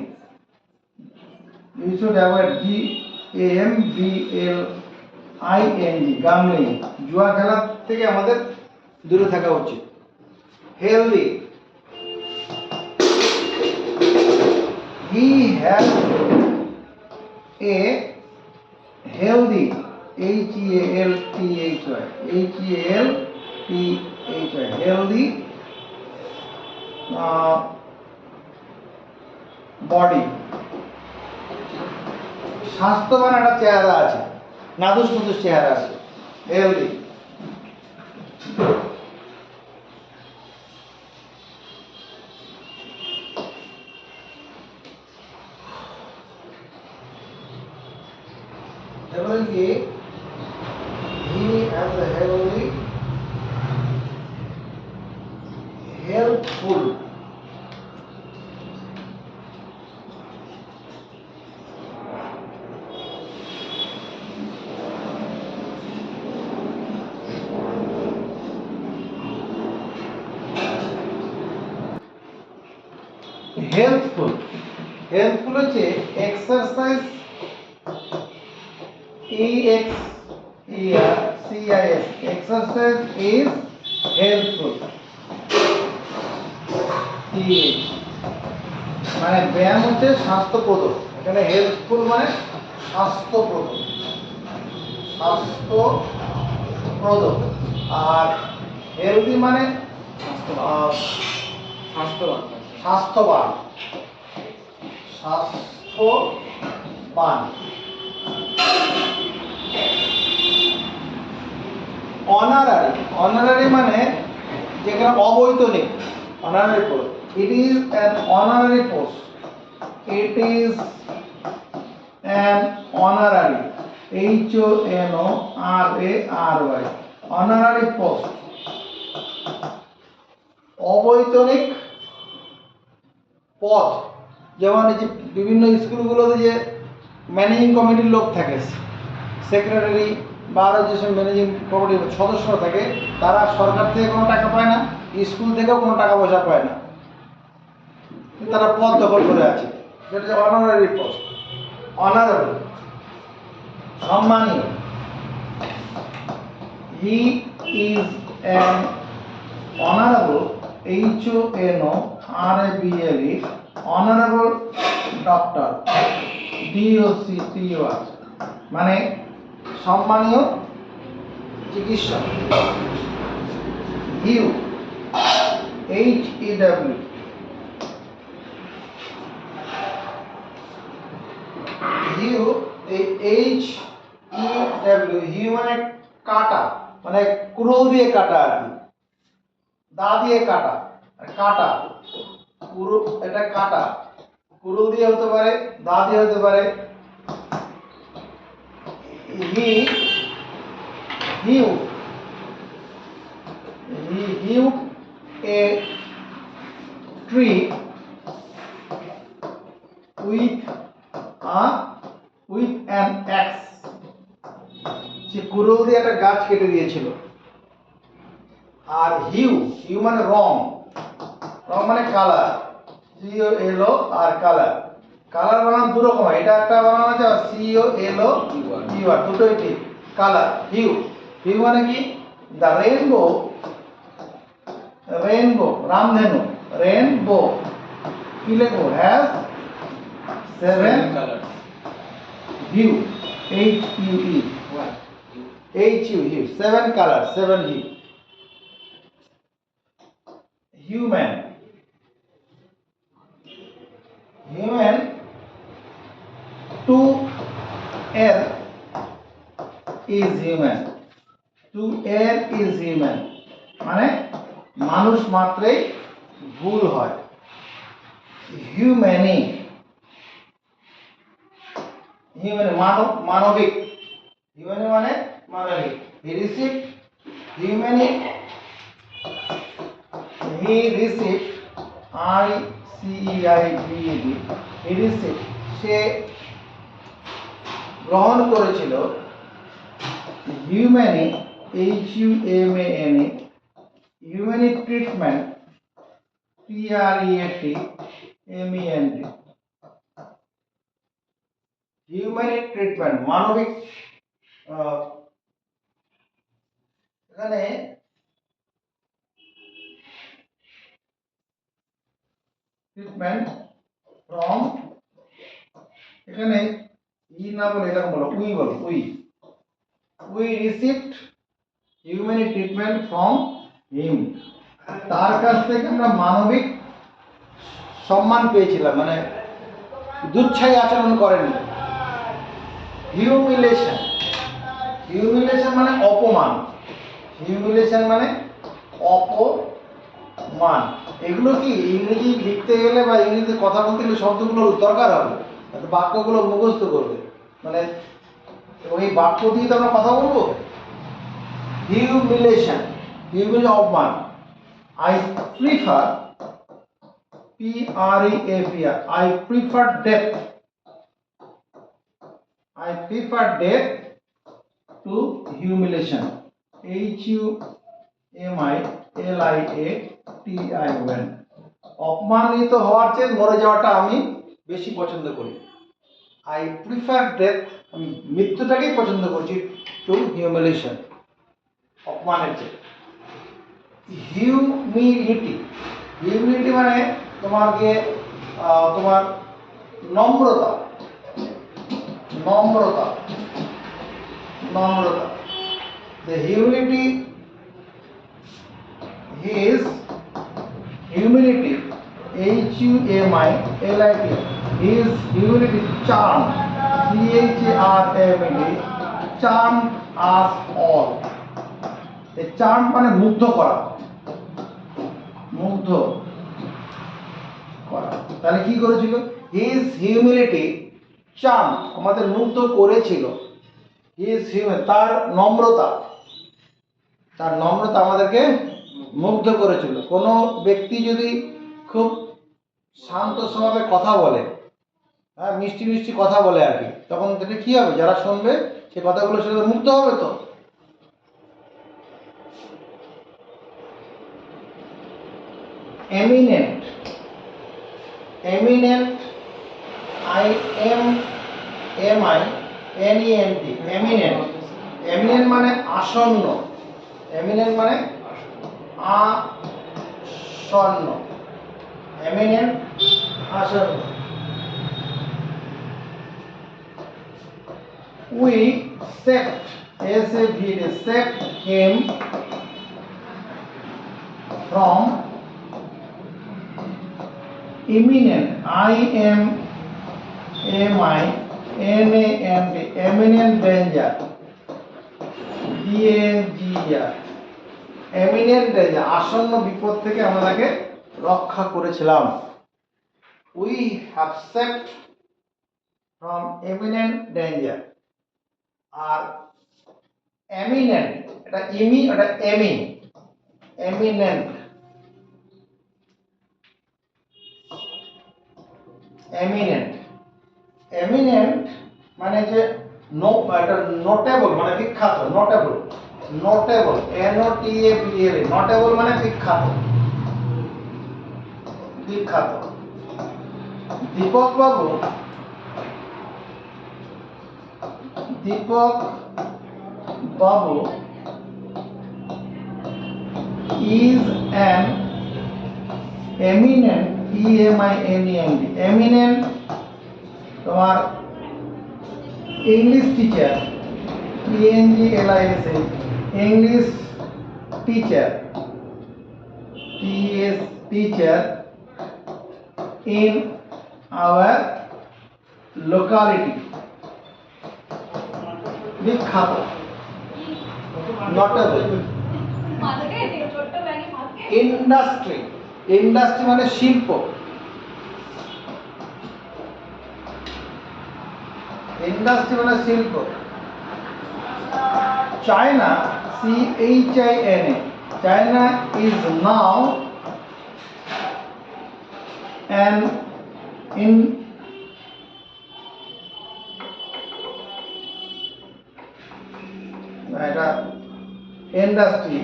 We should avoid GAMBLING, gambling, জুয়া খেলা থেকে আমাদের দূরে থাকা উচিত। Healthy, he has a healthy, HEALTHY, healthy body, স্বাস্থ্যবান একটা চেহারা আছে, নাদুস নুদুস চেহারা আছে, হেলদি। যেমন কি he has a healthy helpful, helpful, helpful হচ্ছে exercise EXERCIS, exercise is helpful, TH মানে ব্যায়াম হচ্ছে স্বাস্থ্যপ্রদ, এখানে হেল্পফুল মানে স্বাস্থ্যপ্রদ, স্বাস্থ্যপ্রদ, আর হেলদি মানে স্বাস্থ্যবান। স্বাস্থ্যবান, স্বাস্থ্যবান। অনারারি, অনারারি মানে যেখানে অবৈতনিক, honorary post, it is an honorary post, it is an honorary, HONORARY, honorary post, অবৈতনিক পদ। যেমন এই যে বিভিন্ন স্কুলগুলোতে যে ম্যানেজিং কমিটির লোক থাকে, সেক্রেটারি বা আরও যেসব ম্যানেজিং কমিটির সদস্যরা থাকে, তারা সরকার থেকে কোনো টাকা পায় না, স্কুল থেকেও কোনো টাকা পয়সা পায় না, তারা পদ দখল করে আছে, সেটা হচ্ছে অনারারি পোস্ট, অনারেবল, সম্মানীয়। He is an honourable, HONORABLE, honourable doctor, DOCTOR মানে সম্মানীয় চিকিৎসক। Hew, HEW, hew, HEW, hew মানে কাটা, মানে কুড়ুল দিয়ে কাটা আর কি, দা দিয়ে কাটা, আর কাটা কুড়ুল, এটা কাটা, কুড়ুল দিয়ে হতে পারে, দা দিয়ে হতে পারে। Hew, he hewed a tree with an axe, সে কুড়ুল দিয়ে একটা গাছ কেটে দিয়েছিল। আর হিউ, হিউ মানে রং, রং মানে কালার, COLO আর কালার, কালার বানান দু রকম হয়, এটা একটা বানান আছে আর COLOUR, দুটোই ঠিক। কালার, হিউ, হিউ মানে কি, দ্য রেইনবো, রেইনবো, রামধেনু, রেইনবো কি লিখবো, has 7 colour. Hue, HUE, HU, 7 colour, 7 hue. Human, human, to err is human, to err is human মানে মানুষ মাত্রই ভুল হয়। হিউম্যানি, হিউম্যানি মানবিক, হিউম্যানি মানে মানবিক। He received, humane, he received, RECEIVED, he received সে গ্রহণ করেছিল, humane, HUMANI, humane treatment, TREATMENT, humane treatment মানবিক। এখানে ট্রিটমেন্ট ফ্রম, এখানে ই না বলে এটা বলো উই, বলো we received humane treatment from him, তার কাছ থেকে আমরা মানবিক সম্মান পেয়েছিলাম, মানে দুচ্ছাই আচরণ করেনি। হিউমিলেশন, হিউমিলেশন মানে অপমান, হিউমিলেশন মানে অপমান। এগুলো কি ইংরেজি লিখতে গেলে বা ইংরেজিতে কথা বলতে গেলে শব্দগুলো দরকার হবে, বাক্যগুলো মুখস্থ করবে, মানে ওই বাক্য দিয়ে তো আমরা কথা বলবো। হিউমিলেশন, হিউমিলেশন অপমান। I prefer, P-R-E-F-E-R, I prefer death. I prefer death to humiliation. H-U-M-I-L-I-A-T-I-O-N. অপমানিত হওয়ার চেয়ে মরে যাওয়াটা আমি বেশি পছন্দ করি। আই প্রিফার ডেথ, আমি মৃত্যুটাকেই পছন্দ করছি, টু হিউমিলেশন, অপমানের চেয়ে। হিউমিলিটি, হিউমিলিটি মানে তোমাকে তোমার নম্রতা, নম্রতা, নম্রতা। The humility, his humility, H-U-M-I-L-I-T, his humility charm, C-H-A-R-M-E-D, charm us all. এই charm মানে মুগ্ধ করা, মুগ্ধ করা। তাহলে কি করেছিল? His humility charm, আমাদের মুগ্ধ করেছিল। His humility, তার নম্রতা, তার নম্রতা আমাদেরকে মুগ্ধ করেছিল। কোনো ব্যক্তি যদি খুব শান্ত স্বভাবে কথা বলে, হ্যাঁ, মিষ্টি মিষ্টি কথা বলে আর কি, তখন থেকে কি হবে? যারা শুনবে সে কথাগুলো শুনে মুগ্ধ হবে তো। Eminent, eminent, I-M-M-I-N-E-N-T, eminent. Eminent মানে আসন্ন, এমিনেন্ট মানে আসন্ন, এমিনেন্ট আসন্ন। We saved, S-A-V-E-D, saved him from imminent, I-M-M-I-N-A-N-T, imminent danger, D-A-N-G-E-R, imminent danger, আসন্ন বিপদ থেকে আমরা তাকে রক্ষা করেছিলাম। We have saved from imminent danger. আর এমিনেন্ট, এটা ইমি, এটা এমি, এমিনেন্ট, এমিনেন্ট, এমিনেন্ট মানে যে এটা নোটেবল মানে বিখ্যাত, নোটেবল, নোটেবল, N-O-T-A-B-L, নোটেবল মানে বিখ্যাত, বিখ্যাত। দীপক বাবু, দীপক বাবু is an eminent, E-M-I-N-E-N-T, eminent তোমার English teacher, E-N-G-L-I-S-H, English teacher, T-S, teacher in our locality, বিখ্যাত, নটেবল। ইন্ডাস্ট্রি, ইন্ডাস্ট্রি মানে শিল্প, ইন্ডাস্ট্রি মানে শিল্প। China, C-H-I-N-A, China is now an এটা industry.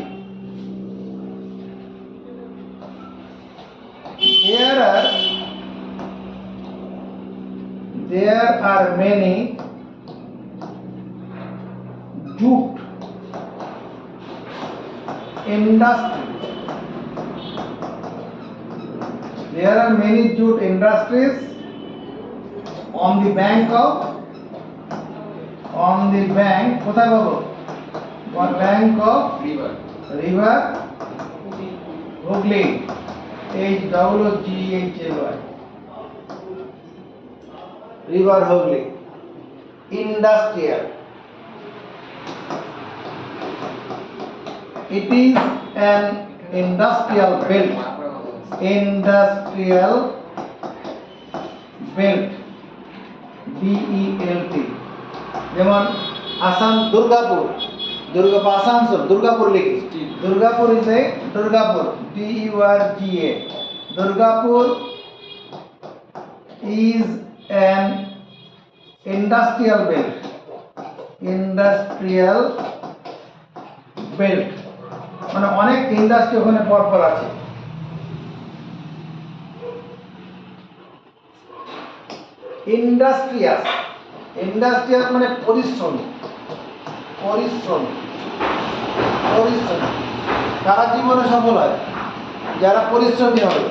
There are many jute industries. There are many jute industries on the bank of, on the bank, কোথায় পাবো? On bank of river Hooghly, H-O-G-H-L-Y, river Hooghly. Industrial, it is an industrial belt, industrial belt, B-E-L-T, যেমন আসাম দুর্গাপুর, দুর্গাপুর আসানসোল, দুর্গাপুর লিখি। Durgapur is a Durgapur DURGA. Durgapur is an industrial belt. Industrial belt মানে অনেক industry ওখানে পরপর আছে। Industrious, industrious মানে পরিশ্রমী, পরিশ্রমী, পরিশ্রমী। তারা জীবনে সফল হয় যারা পরিশ্রমী হবে।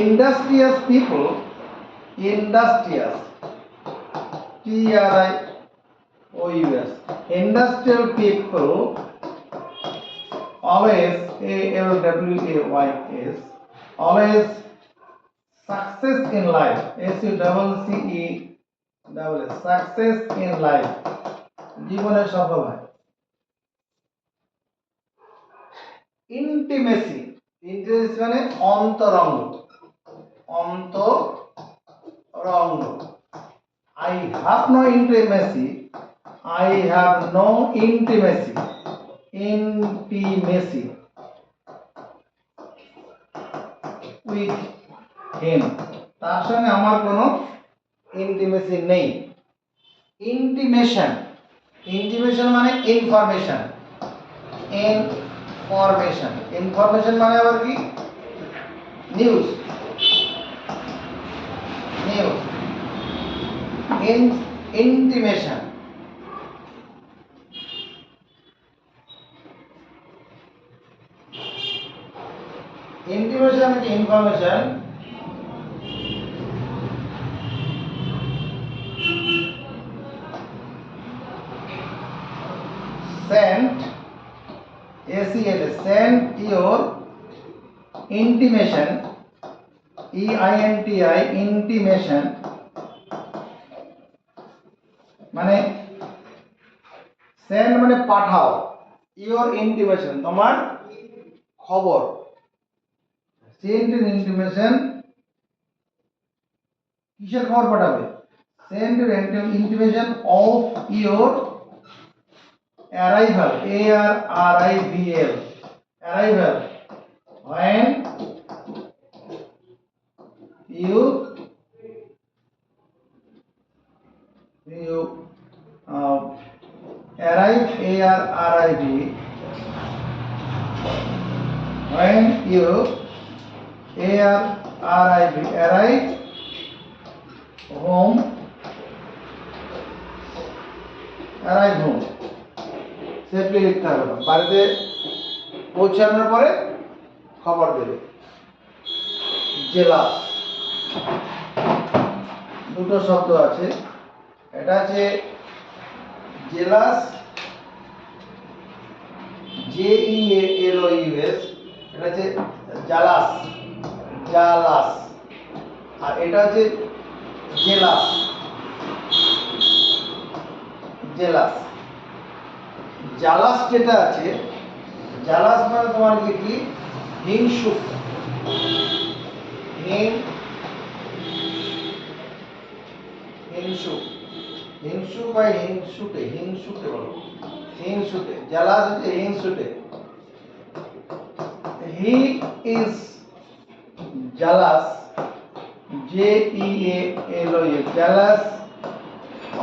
Industrious people, industrious, TRIOUS, industrial people always, ALWAYS, always success in life, SUCCESS, success in life, জীবনে সফল হয়। ইন্টিমেসি, ইন্টিমেসি মানে অন্তরঙ্গ, অন্তরঙ্গ। I have no intimacy, I have no intimacy, intimacy with him, তার সঙ্গে আমার কোনো ইন্টিমেসি নেই। ইন্টিমেশন, ইন্টিমেশন মানে ইনফরমেশন, ইনফরমেশন, ইনফরমেশন মানে আবার কি নিউজ, নিউজ। ইন্টিমেশন, ইন্টিমেশন কি information. Send, SEND, send your intimation, EINTI, intimation মানে send মানে পাঠাও, your intimation তোমার খবর, send your intimation কিসের খবর পাঠাবে, send your intimation of your arrival, ARRIVAL, arrival, when you arrive, ARRIV, when you arrive home, arrive home, safely লিখতে হবে না, বাড়িতে পৌঁছানোর পরে খবর দেবে। জেলা, দুটো শব্দ আছে, এটা আছে জেলাস, JELOUS, এটা হচ্ছে জালাস, জালাস, আর এটা হচ্ছে জেলাস, জেলাস। জালাস যেটা আছে, জালাস মানে তোমার কি হিংসুক, হিংসুক, হিংসুক বা হিংসুটে, হিংসুটে বলো, হিংসুটে, জালাস হচ্ছে হিংসুটে। He is jealous, JEALOUS, jealous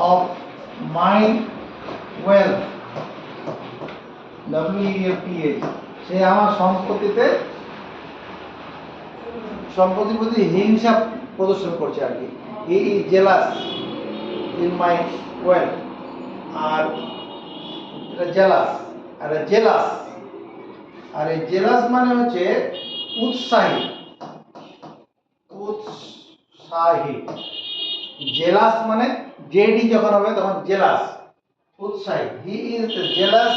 of my wealth, WEALTH, সে আমার সম্পত্তিতে, সম্পত্তির প্রতি হিংসা প্রদর্শন করছে আর কি। He is jealous in my wealth, আর এটা জেলাস, আর জেলাস, আর এই জেলাস মানে হচ্ছে উৎসাহী, উৎসাহী। জেলাস মানে জেডি যখন হবে তখন জেলাস, উৎসাহী। হি is jealous,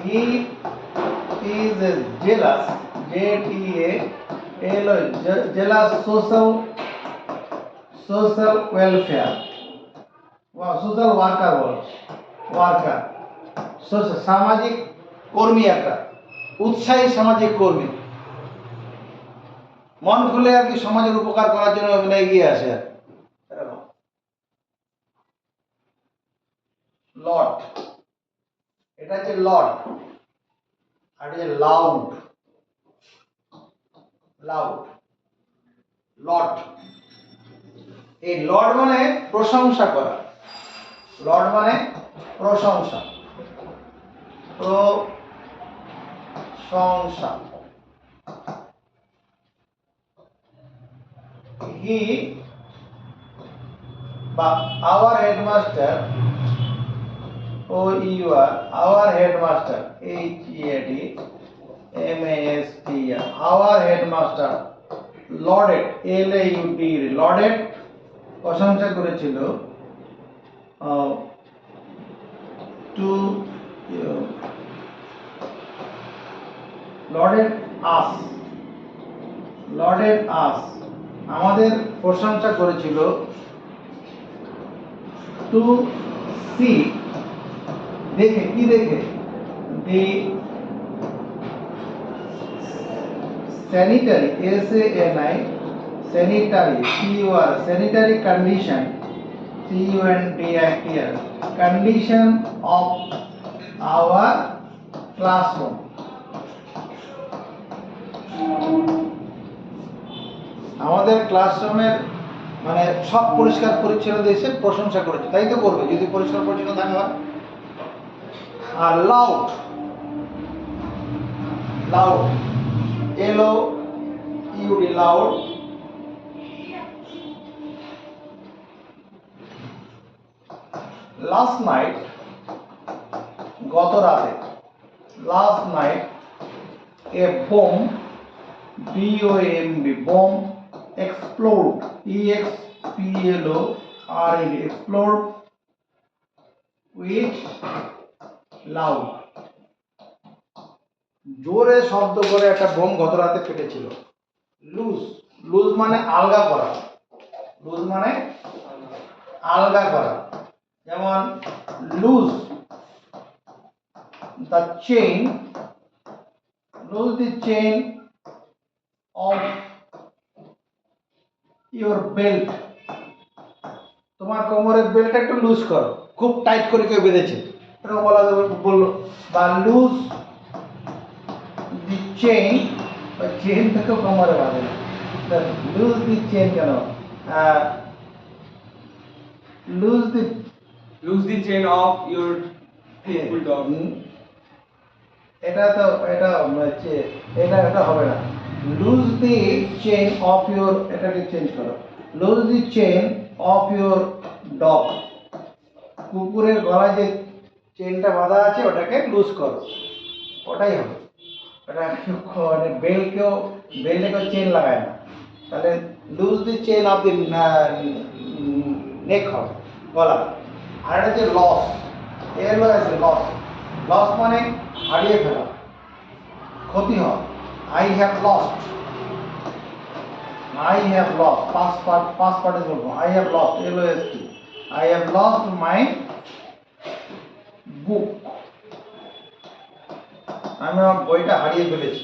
he is jealous, JEALOUS, jealous social welfare, social worker ball, worker, সামাজিক কর্মী, একটা উৎসাহী সামাজিক কর্মী, মন খুলে আর কি সমাজের উপকার করার জন্য এগিয়ে আসে। লট, এটা হচ্ছে লট, আর এটা হচ্ছে লাউড, লাউড, লট। এই লট মানে প্রশংসা করা, লট মানে প্রশংসা, প্রশংসা। হি বা our headmaster, O E U R, our headmaster, H E A D M A S T E R, our headmaster lauded, L A U D, lauded প্রশংসা করেছিল to lauded us, lauded us, আমাদের প্রশংসা করেছিল to see, দেখে, কি দেখে, the sanitary, S A N I, sanitary, C U R, sanitary condition, C U N D I T R, condition of our classroom. আমাদের ক্লাসরুমের মানে সব পরিষ্কার পরিচ্ছন্ন দেশে প্রশংসা করেছে, তাই তো করবে যদি পরিষ্কার পরিচ্ছন্ন থাকা হয়। আর loud, loud, L O U D, loud, last night, গত রাতে, last night, a bomb, B O M B, bomb explode, E X P L O R E D, explode with loud, জোরে শব্দ করে একটা বোম গত রাতে ফেটেছিল। Loose, loose মানে আলগা করা, লুজ মানে আলগা করা, যেমন loose the chain, loose the chain of your belt, তোমার কোমরের বেল্টটা একটু লুজ করো, খুব টাইট করে কেউ বেঁধেছে, এরকম বলা যাবে, বললো। বা লুজ দি চেইন, বা চেইন থেকে কোমরে বাঁধে, লুজ দি চেইন কেন, loose the, Lose the chain of your faithful dog. এটা তো এটা হচ্ছে, এটা এটা হবে না। Loose the chain of your, এটাকে চেঞ্জ করো, loose the chain of your dog, কুকুরের গলায় যে চেইনটা বাঁধা আছে ওটাকে লুজ করো, ওটাই হবে। ওটা মানে বেল্টকেও, বেল্টে কেউ চেইন লাগায় না, তাহলে loose the chain of the neck হবে, গলা। আর এটা হচ্ছে লস, এর আছে লস, লস মানে হারিয়ে ফেলা, ক্ষতি হয়। I have lost, I have lost, past participle, I have lost, L O S T, I have lost my book, আমি আমার বইটা হারিয়ে ফেলেছি।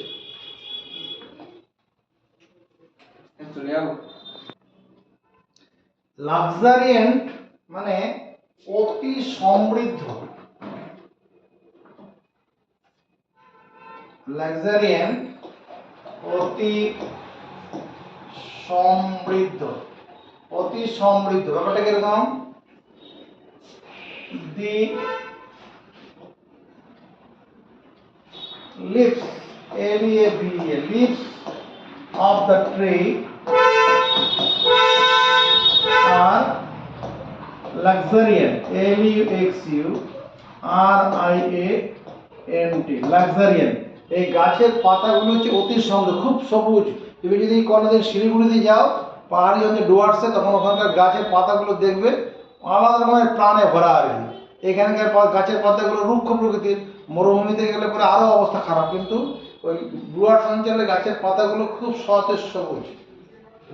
লাক্সারিয়েন্ট মানে অতি সমৃদ্ধ, লাক্সারিয়েন্ট অতি সমৃদ্ধ, অতি সমৃদ্ধ, ব্যাপারটা কিরকম, দি leaves, L E A V E, leaves of the tree are luxuriant, L U X U R I A N T, luxuriant। এই গাছের পাতাগুলো হচ্ছে অতি সুন্দর, খুব সবুজ। তুমি যদি কোনোদিন শিলিগুড়িতে যাও পাহাড়ি অঞ্চলে ডুয়ার্সে, তখন ওখানকার গাছের পাতাগুলো দেখবে আলাদা রকমের প্রাণে ভরা আর কি। এখানকার গাছের পাতাগুলো রুক্ষ প্রকৃতির, মরুভূমিতে গেলে পরে আরও অবস্থা খারাপ, কিন্তু ওই ডুয়ার্স অঞ্চলে গাছের পাতাগুলো খুব সতেজ সবুজ,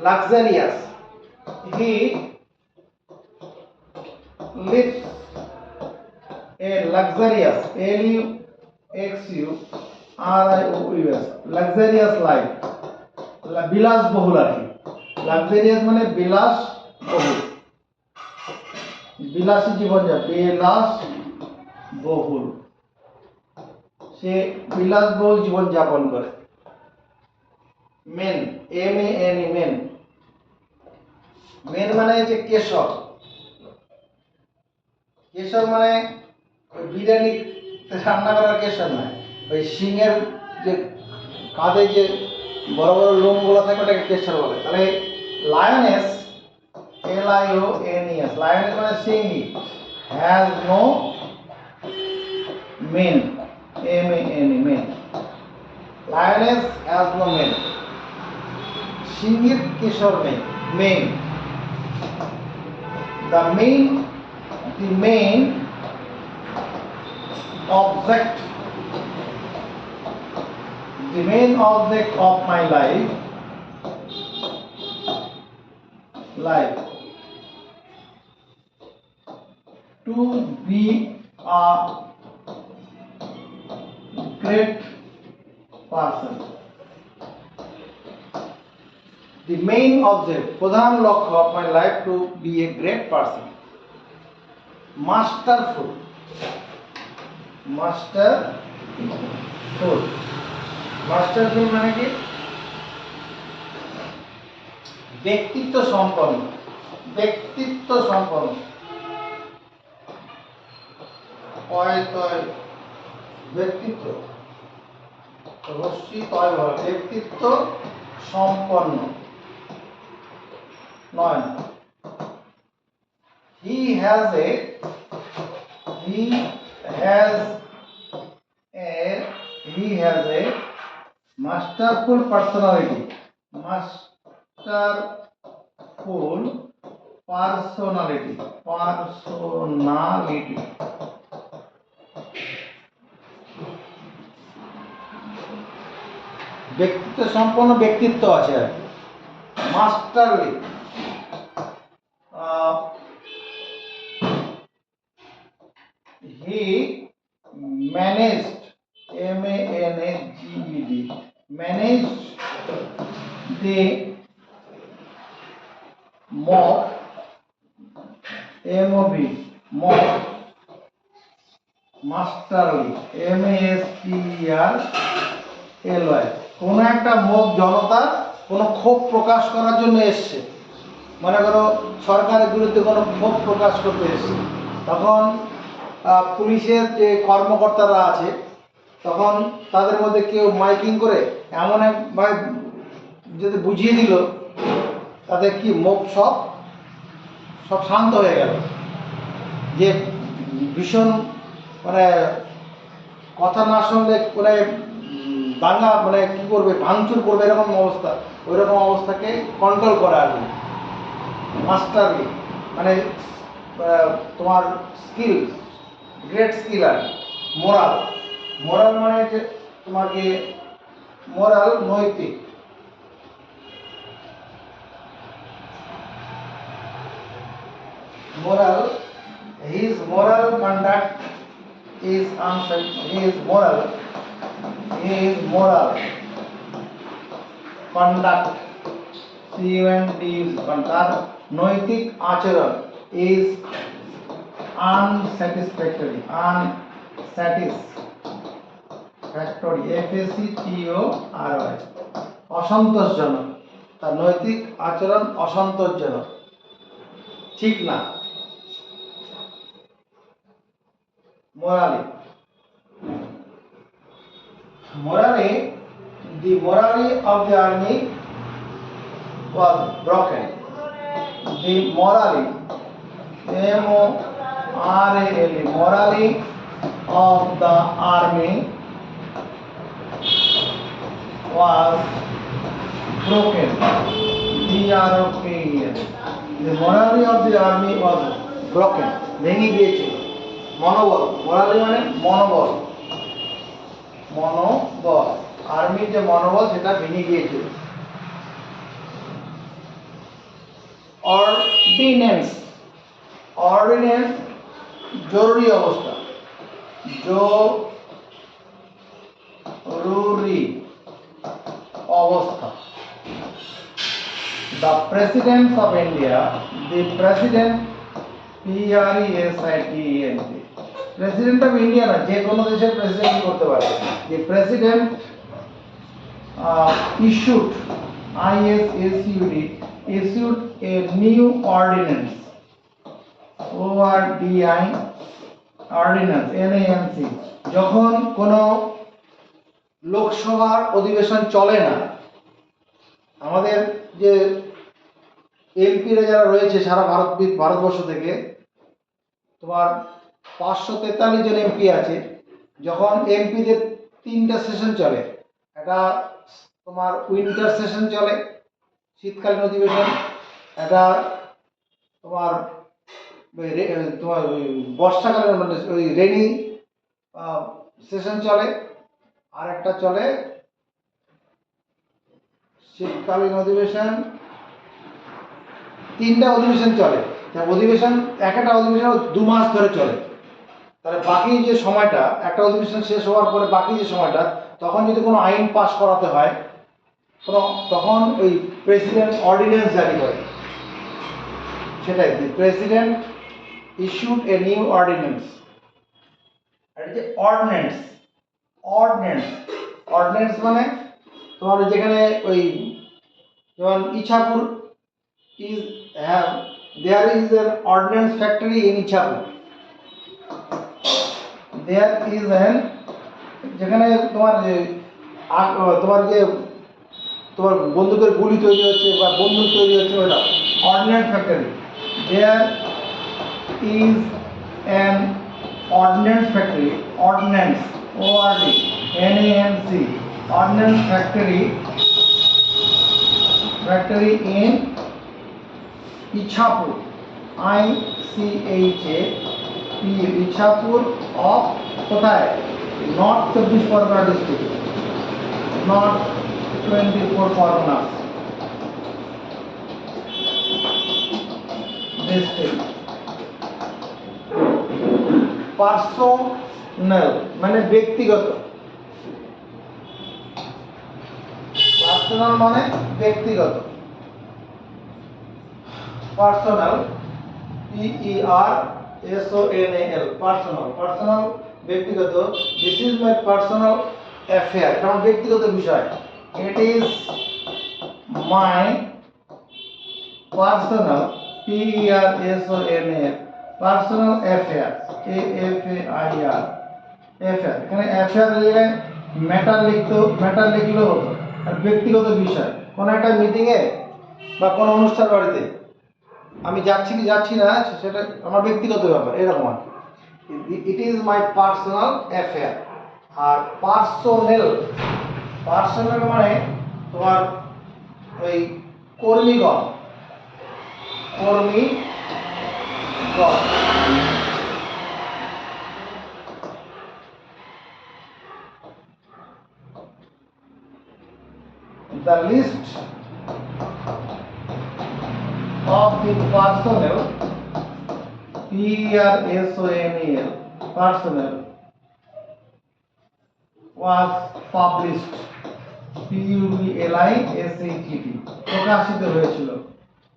luxurious. He lives a luxurious, L U X U R I O U S, luxurious life, বিলাস বহুল আর কি। লাক্সারিয়াস মানে বিলাস বহুল, বিলাসী জীবনযাপন, বিলাস বহুল, সে বিলাসবহুল জীবনযাপন করে। মেন, MEN, মেন, মেন মানে হচ্ছে কেশর। কেশর মানে ওই বিরিয়ানি রান্না করার কেশর নয়, ওই শিঙের যে কাঁধে যে বড় বড় লোমগুলো থাকে ওটাকে কেশর বলে। তাহলে লায়নেস, LIONES, লায়নেস মানে সিংহী, has no mane, MEN, mane. Lioness has no mane, সিংহীর কেশর নেই, mane. The main object, the main object of my life to be a great person. The main object, প্রধান লক্ষ্য of my life to be a great person. Masterful, masterful, masterful মানে কি? ব্যক্তিত্ব সম্পন্ন, ব্যক্তিত্ব সম্পন্ন, ব্যক্তিত্ব, রশ্মি তয় ভর, ব্যক্তিত্ব সম্পন্ন নয়। He has a masterful personality, ব্যক্তিত্ব সম্পন্ন ব্যক্তিত্ব আছে। মাস্টারলি, he managed, MANAGED, managed the mob, MOB, mob masterly, MASTERLY। কোন একটা মব জনতা কোনো ক্ষোভ প্রকাশ করার জন্য এসছে, মনে করো সরকারের বিরুদ্ধে কোনো ক্ষোভ প্রকাশ করতে এসছে, তখন পুলিশের যে কর্মকর্তারা আছে তখন তাদের মধ্যে কেউ মাইকিং করে এমন একভাবে যদি বুঝিয়ে দিল তাদের কি মুখ সব শান্ত হয়ে গেল, যে ভীষণ মানে কথা না শুনলে মানে দাঙ্গা মানে কি করবে, ভাঙচুর করবে, এরকম অবস্থা, ওই রকম অবস্থাকে কন্ট্রোল করা আর কি। মাস্টারলি মানে তোমার স্কিল, গ্রেট স্কিল। আর মোরাল, মোরাল মানে হচ্ছে তোমার কি, মোরাল নৈতিক, moral, his moral conduct is his moral conduct, তার নৈতিক আচরণ is unsatisfactory, FACTORY, অসন্তোষজনক, তার নৈতিক আচরণ অসন্তোষজনক, ঠিক না। Morally, the morale of the army was broken. The morale, MORALE, morale of the army was broken. BROKEN. The morale of the army was broken. ভেঙে গিয়েছিল। মনোবল, মোরালি মানে মনোবল, আর্মির যে মনোবল সেটা ভেঙে গিয়েছিল। অর্ডিন্যান্স, জরুরি অবস্থা, জরুরি অবস্থা। The President of India, the President, PRESIDENT, president of India না, যে কোনো দেশের প্রেসিডেন্ট করতে পারে। যে president issued ISSUD issued a new ordinance ORDI ordinance NANC যখন কোনো লোকসভার অধিবেশন চলে না, আমাদের যে এমপিরা যারা রয়েছে সারা ভারতবর্ষ থেকে তোমার 543 জন এমপি আছে, যখন এমপিদের 3টা সেশন চলে, একটা তোমার উইন্টার সেশন চলে শীতকালীন অধিবেশন, একটা তোমার বর্ষাকালীন মানে ওই রেনি সেশন চলে, আর একটা চলে শীতকালীন অধিবেশন। 3টা অধিবেশন চলে, অধিবেশন একটা অধিবেশন 2 মাস ধরে চলে। তাহলে বাকি যে সময়টা, একটা অধিবেশন শেষ হওয়ার পরে বাকি যে সময়টা, তখন যদি কোনো আইন পাস করাতে হয় তখন ওই প্রেসিডেন্ট অর্ডিন্যান্স জারি করে। সেটাই president issued a new ordinance. আর যে অর্ডিন্যান্স অর্ডিন্যান্স অর্ডিন্যান্স মানে তোমার যেখানে ওই যেমন Ichapur is there is an ordnance factory in Ichapur. There is an যেখানে তোমার যে তোমার বন্দুকের গুলি তৈরি হচ্ছে বা বন্দুক তৈরি হচ্ছে, ওটা ordinance factory. There is an ordnance factory, ordnance ORD NANC ordnance factory in Ichapur ICHAPUR Ichapur of কোথায়? North 24 Pargana district, north 24 Pargana district. Personal মানে ব্যক্তিগত, পার্সোনাল মানে ব্যক্তিগত, পার্সোনাল PERSONAL পার্সোনাল, পার্সোনাল ব্যক্তিগত। This is my personal affair, এটা আমার ব্যক্তিগত বিষয়। ইট is my personal PERSONAL personal affair AFAIR affair. এখানে অ্যাফেয়ার জায়গায় ম্যাটার লিখলেও হতো। আর ব্যক্তিগত বিষয়, কোনো একটা মিটিংয়ে বা কোনো অনুষ্ঠান বাড়িতে আমি যাচ্ছি কি যাচ্ছি না সেটা আমার ব্যক্তিগত ব্যাপার, এরকম আর কি। It is my personal affair. আর পার্সোনেল, পার্সোনেল মানে তোমার ওই কর্মীগণ, কর্মীগণ। The list of the personnel PERSONAL personnel was published PUBLISHT প্রকাশিত হয়েছিল।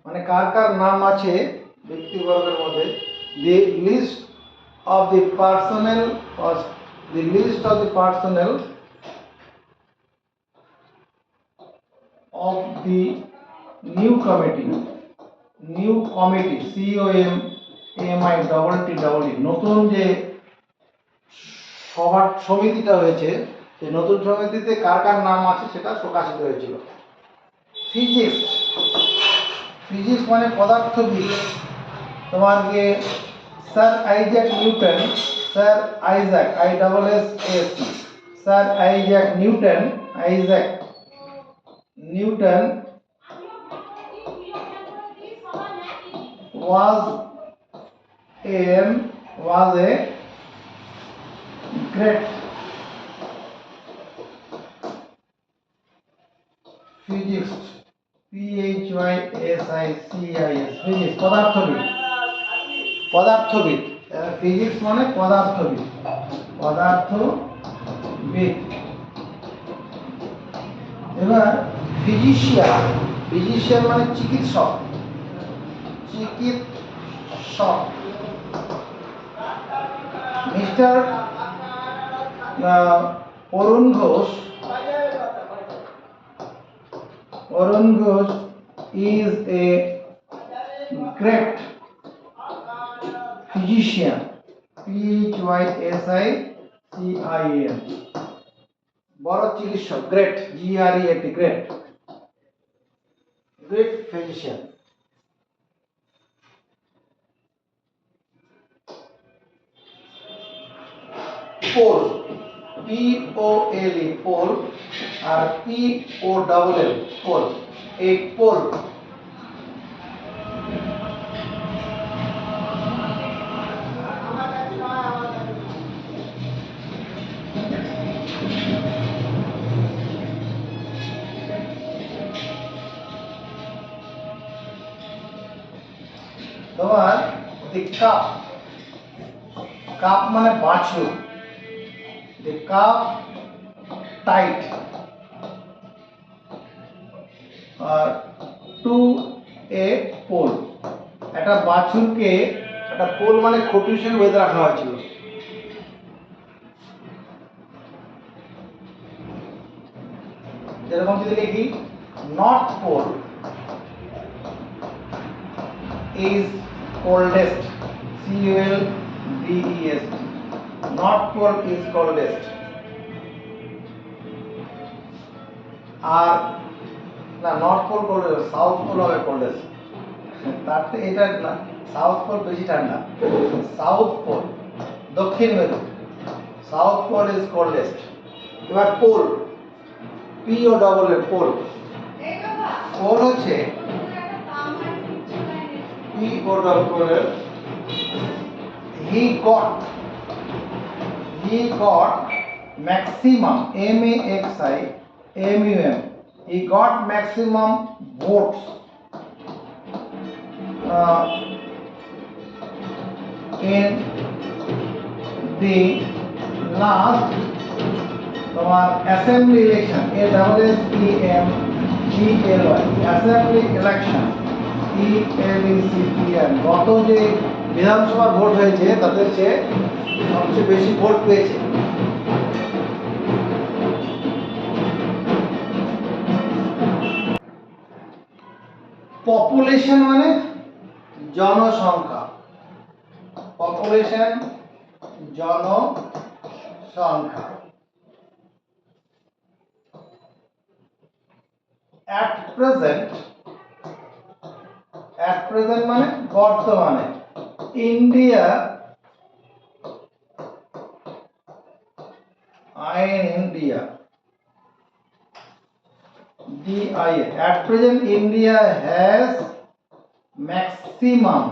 মানে কার কার নাম আছে ব্যক্তিবর্গের মধ্যে, the list of the personnel was the list of the personnel of the new committee COMMITTEE নতুন যে সমিতিটা হয়েছে, সেই নতুন সমিতিতে কার কার নাম আছে সেটা প্রকাশিত হয়েছিল। ফিজিক্স, ফিজিক্স মানে পদার্থবিদ। তোমার যে sir Isaac Newton, sir Isaac ISSAC sir Isaac Newton, Isaac Newton was a great physicist PHYSICIS physics পদার্থবিদ, পদার্থবিদ। ফিজিক্স মানে পদার্থবিদ, পদার্থবিদ। এবার ফিজিশিয়ান, ফিজিশিয়ান মানে চিকিৎসক, চিকিৎসক। Mister Mr. Arun Ghosh is a great physician. Physician. বড় চিকিৎসক, great, GREAT, great, great physician. Pole, POLE, pole, আর POLL, পোল, এই পোল তোমার দি কাপ, কাপ মানে বাছুর, দি কাপ টাইট, আর টু এ পোল, একটা বাছুরকে একটা পোল মানে খুঁটি হিসেবে বেঁধে রাখা হয়েছিল। যেরকম যদি লিখি North Pole is coldest, COLDEST, North Pole is coldest, আর না North Pole coldest, South Pole হবে কোল্ডেস্ট, তার থেকে এটা না, সাউথ পোল বেশি ঠান্ডা, সাউথ পোল দক্ষিণ মেরু, সাউথ পোল ইজ কোল্ডেস্ট। এবার পোল, POLL, পোল, পোল হচ্ছে POLL, he got maximum, MAXIMUM, he got maximum votes in the last তোমার assembly election, ASSEMBLY, assembly election, ELECTN, গত যে বিধানসভা ভোট হয়েছে তাদের চেয়ে সবচেয়ে বেশি ভোট পেয়েছে। পপুলেশন মানে জনসংখ্যা, পপুলেশন জনসংখ্যা। at present মানে বর্তমানে, India DIA, at present India has maximum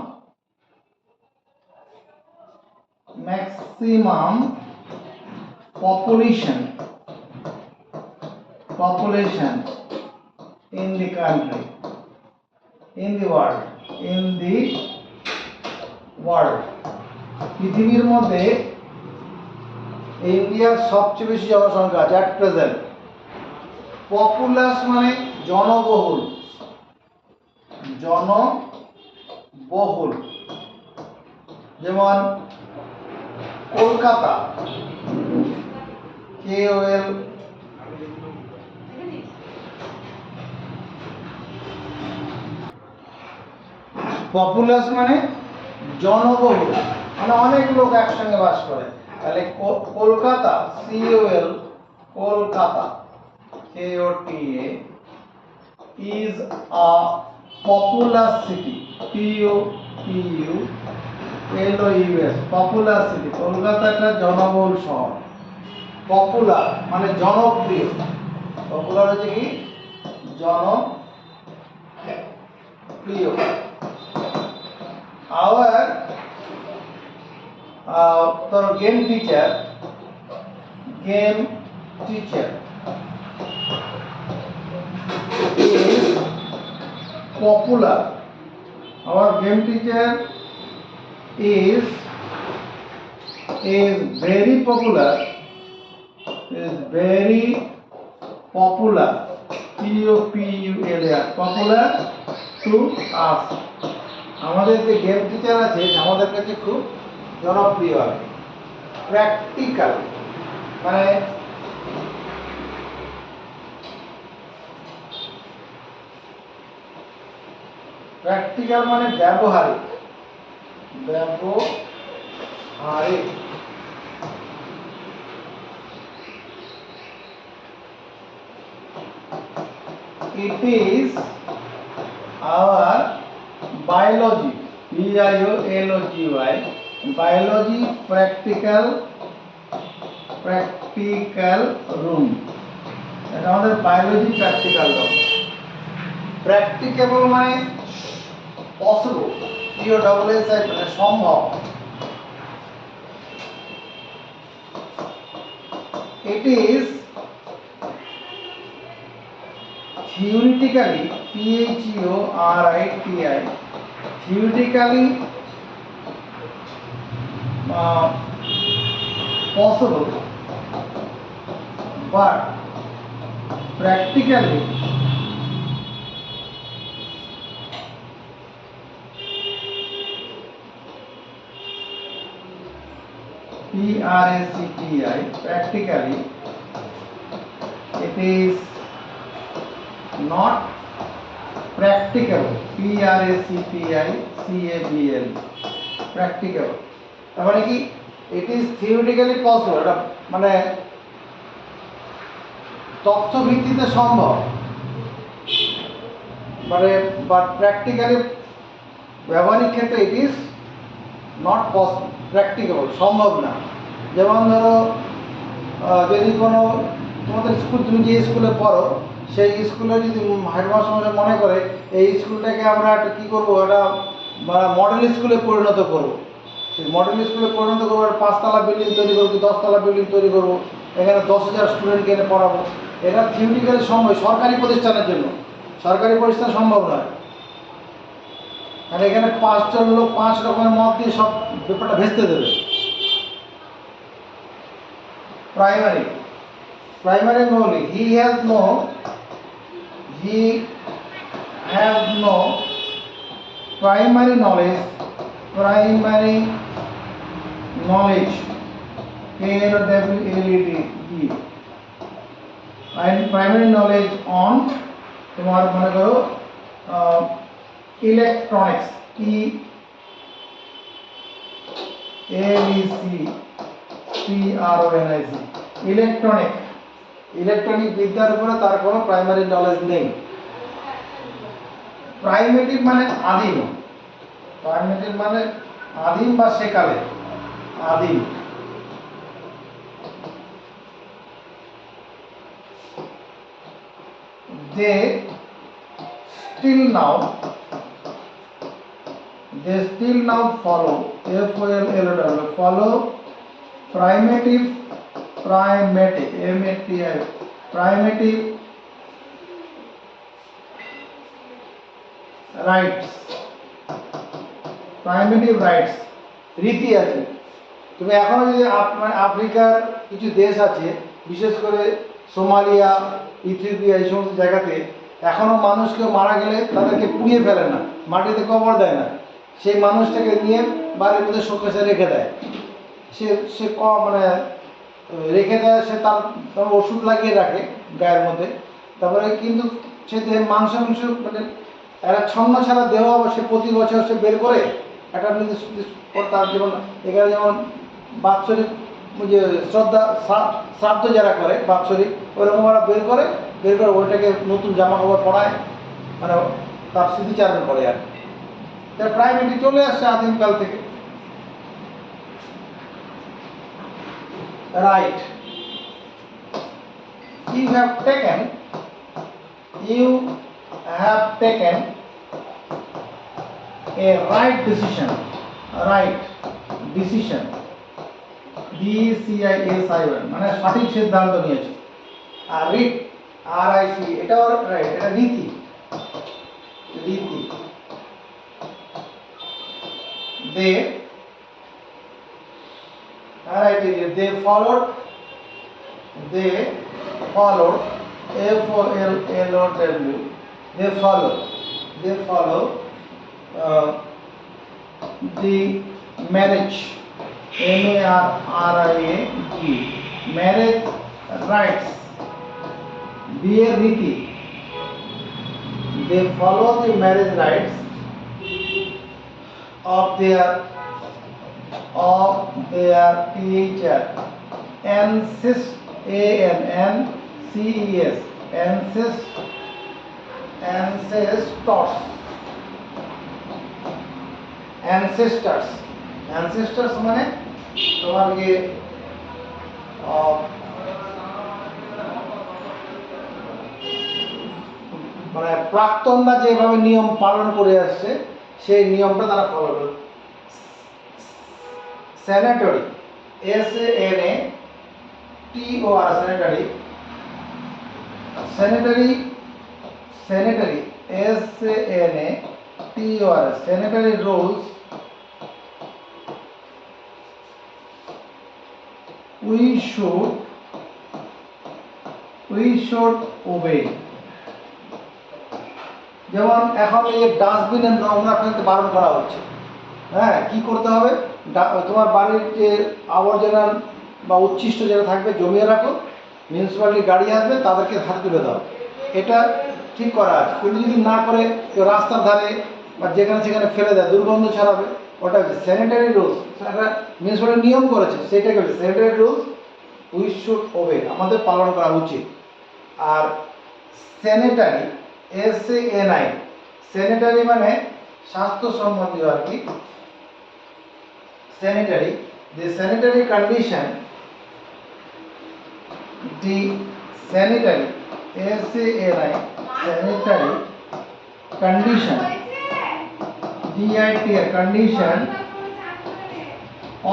population in the country, in the world, পৃথিবীর মধ্যে ইন্ডিয়ার সবচেয়ে বেশি জনসংখ্যা আছে at present। পপুলাস মানে জনবহুল, যেমন কলকাতা, KOL, পপুলাস মানে জনবহুল, মানে অনেক লোক একসঙ্গে বাস করে, তাহলে Kolkata, COL, Kolkata, KOTA, is a populous city, POPULOUS, populous city, Kolkata একটা জনবহুল শহর। পপুলার মানে জনপ্রিয়, পপুলার হচ্ছে কি জনপ্রিয়। Our game teacher is popular. Our game teacher is very popular, POPULAR, popular to us. আমাদের যে গেম টিচার আছে আমাদের কাছে খুব জনপ্রিয়। প্র্যাকটিক্যাল মানে প্র্যাকটিক্যাল মানে ব্যবহারিক, ব্যবহারিক। It is our biology, biology, biology practical room. এটা আমাদের বায়োলজি প্র্যাকটিক্যাল রুম। প্র্যাকটিকেবল মানে পসিবল, POSSIBLE মানে সম্ভব। It is theoretically, theoretically, theoretically possible, but practically practically it is not practicable, practicable, practicable। তার মানে কি it is theoretically possible, এটা মানে তথ্য ভিত্তিতে সম্ভব, মানে বাট প্র্যাকটিক্যালি ব্যবহারিক ক্ষেত্রে it is not possible, practicable সম্ভব না। যেমন ধরো যদি কোনো তোমাদের স্কুল, তুমি যে স্কুলে পড়ো সেই স্কুলে যদি হেডমাস্টার মনে করে এই স্কুলটাকে আমরা একটা কী করবো, একটা মডেল স্কুলে পরিণত করব, সেই মডেল স্কুলে পরিণত করবো, একটা 5তলা বিল্ডিং তৈরি করবো, 10তলা বিল্ডিং তৈরি করবো, এখানে 10,000 স্টুডেন্টকে এনে পড়াবো। এটা থিওরিটিক্যালি সম্ভব সরকারি প্রতিষ্ঠানের জন্য, সরকারি প্রতিষ্ঠান সম্ভব নয়। আর এখানে 5 জন লোক 5 রকমের মত দিয়ে সব ব্যাপারটা ভেস্তে দেবে। প্রাইমারি মৌলিক, he has no primary knowledge, and primary knowledge on তোমার মনে করো ইলেকট্রনিক্স, ইলেকট্রনিক বিদ্যার উপরে তার কোনো প্রাইমারি নলেজ নেই। প্রাইমেটিভ মানে আদিম, প্রাইমেটিভ মানে আদিম বা সেকালে আদিম। They still now follow, follow primitive rights, রীতি আছে। তুমি এখনো যদি আফ্রিকার কিছু দেশ আছে, বিশেষ করে সোমালিয়া, ইথিওপিয়া, এই সমস্ত জায়গাতে এখনো মানুষকে মারা গেলে তাদেরকে পুড়িয়ে ফেলে না, মাটিতে কবর দেয় না, সেই মানুষটাকে নিয়ে বাড়ির মধ্যে শোকেসে রেখে দেয়। সে মানে রেখে দেয়, সে তার ওষুধ লাগিয়ে রাখে গায়ের মধ্যে, তারপরে কিন্তু সে মাংস মানে একটা ছন্ন ছাড়া দেহ সে প্রতি বছর সে বের করে একটা তার যেমন এখানে যেমন বাৎসরিক যে শ্রাদ্ধ যারা করে বাৎসরিক, ওইরকম ওরা বের করে ওইটাকে নতুন জামা কাপড় পরায়, মানে তার স্মৃতিচারণ করে। আর তার প্রাইমেটি চলে আসছে আদিমকাল থেকে। Right, you have taken a right decision, DECISION মানে সঠিক সিদ্ধান্ত নিয়েছে। আর RIT এটাও রাইট, এটা রীতি। They followed they follow the marriage MARRIAGE, marriage rights, বিয়ের রীতি, they follow the marriage rights of their teacher, ancestors, ancestors মানে তোমার কি মানে প্রাক্তনরা যেভাবে নিয়ম পালন করে আসছে সেই নিয়মটা তারা ফলো করে। Sanitary, SANATOR, sanitary, sanitary, sanitary, SANATOR, sanitary rules we should obey। যেমন এখন এই ডাস্টবিনের নোংরা ফেলতে বারণ করা হচ্ছে, হ্যাঁ কি করতে হবে, তোমার বাড়ির যে আবর্জনা বা উচ্ছিষ্ট যেটা থাকবে জমিয়ে রাখো, মিউনিসিপ্যালিটি গাড়ি আসবে তাদেরকে হাতে তুলে দাও, এটা ঠিক করা আছে। কিন্তু যদি না করে কেউ রাস্তার ধারে বা যেখানে সেখানে ফেলে দেয় দুর্গন্ধ ছড়াবে, ওটা স্যানিটারি রুলস, সেটা মিউনিসিপ্যালিটি নিয়ম করেছে, সেটাকে স্যানিটারি রুলস উই শুড ওবে, আমাদের পালন করা উচিত। আর স্যানিটারি, SANI, স্যানিটারি মানে স্বাস্থ্য সম্বন্ধীয় আর কি। Sanitary, the sanitary condition, the sanitary, SANI, sanitary condition, DIT, condition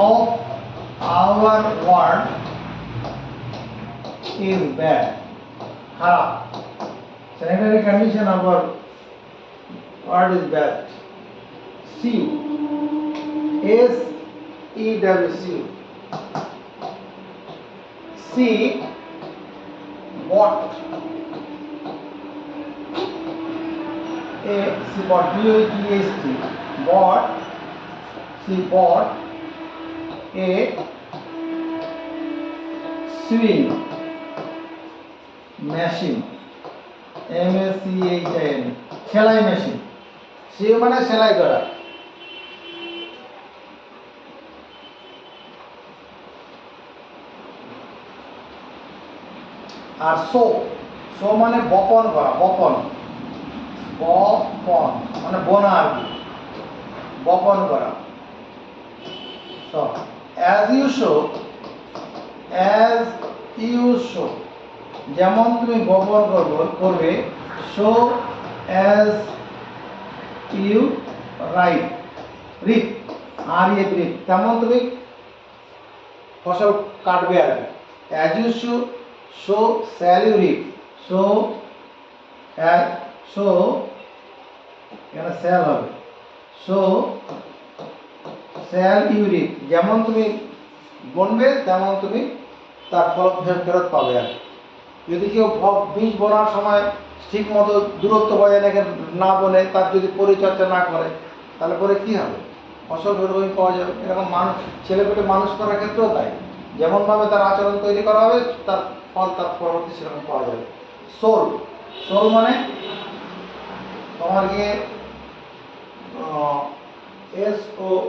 of our ward is bad, খারাপ। Sanitary condition of our ward is bad. CU, SEWCU, C, bought, C bought, BOUGHT, bought, C bought a sewing machine, MACHIN, সেলাই machine, সে মানে সেলাই করা। আর so মানে বপন করা, বপন মানে বোনা আর কি, বপন করা। সো অ্যাজ ইউ শো, যেমন তুমি বপন করবে, শো অ্যাজ ইউ রিপ, তেমন তুমি ফসল কাটবে আর কি। As you sow shall you reap, sow এখানে শ্যাল হবে, শো শ্যাল ইউ রিপ, যেমন তুমি বুনবে তেমন তুমি তার ফল ফেরত পাবে আর। যদি কেউ বীজ বোনার সময় ঠিক মতো দূরত্ব বজায় রেখে না বলে, তার যদি পরিচর্যা না করে, তাহলে পরে কী হবে, ফসল ওরকমই পাওয়া যাবে। এরকম ছেলে পেটে মানুষ করার ক্ষেত্রেও তাই, যেমনভাবে তার আচরণ তৈরি করা হবে তার ফল তার পরবর্তী সেরকম পাওয়া যাবে। সোল মানে তোমার গিয়ে SOLE,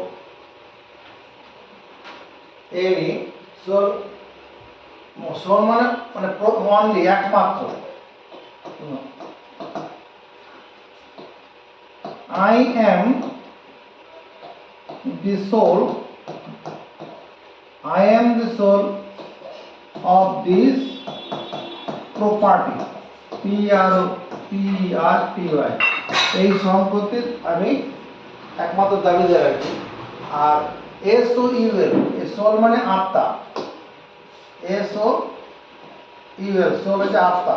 সোল মানে অনলি, একমাত্র। I am the soul of this property, PROPERTY, এই সম্পত্তির আমি একমাত্র দাবিদার আর কি। আর SOUL, সোল মানে আত্মা, SOUL, সোল হচ্ছে আত্মা।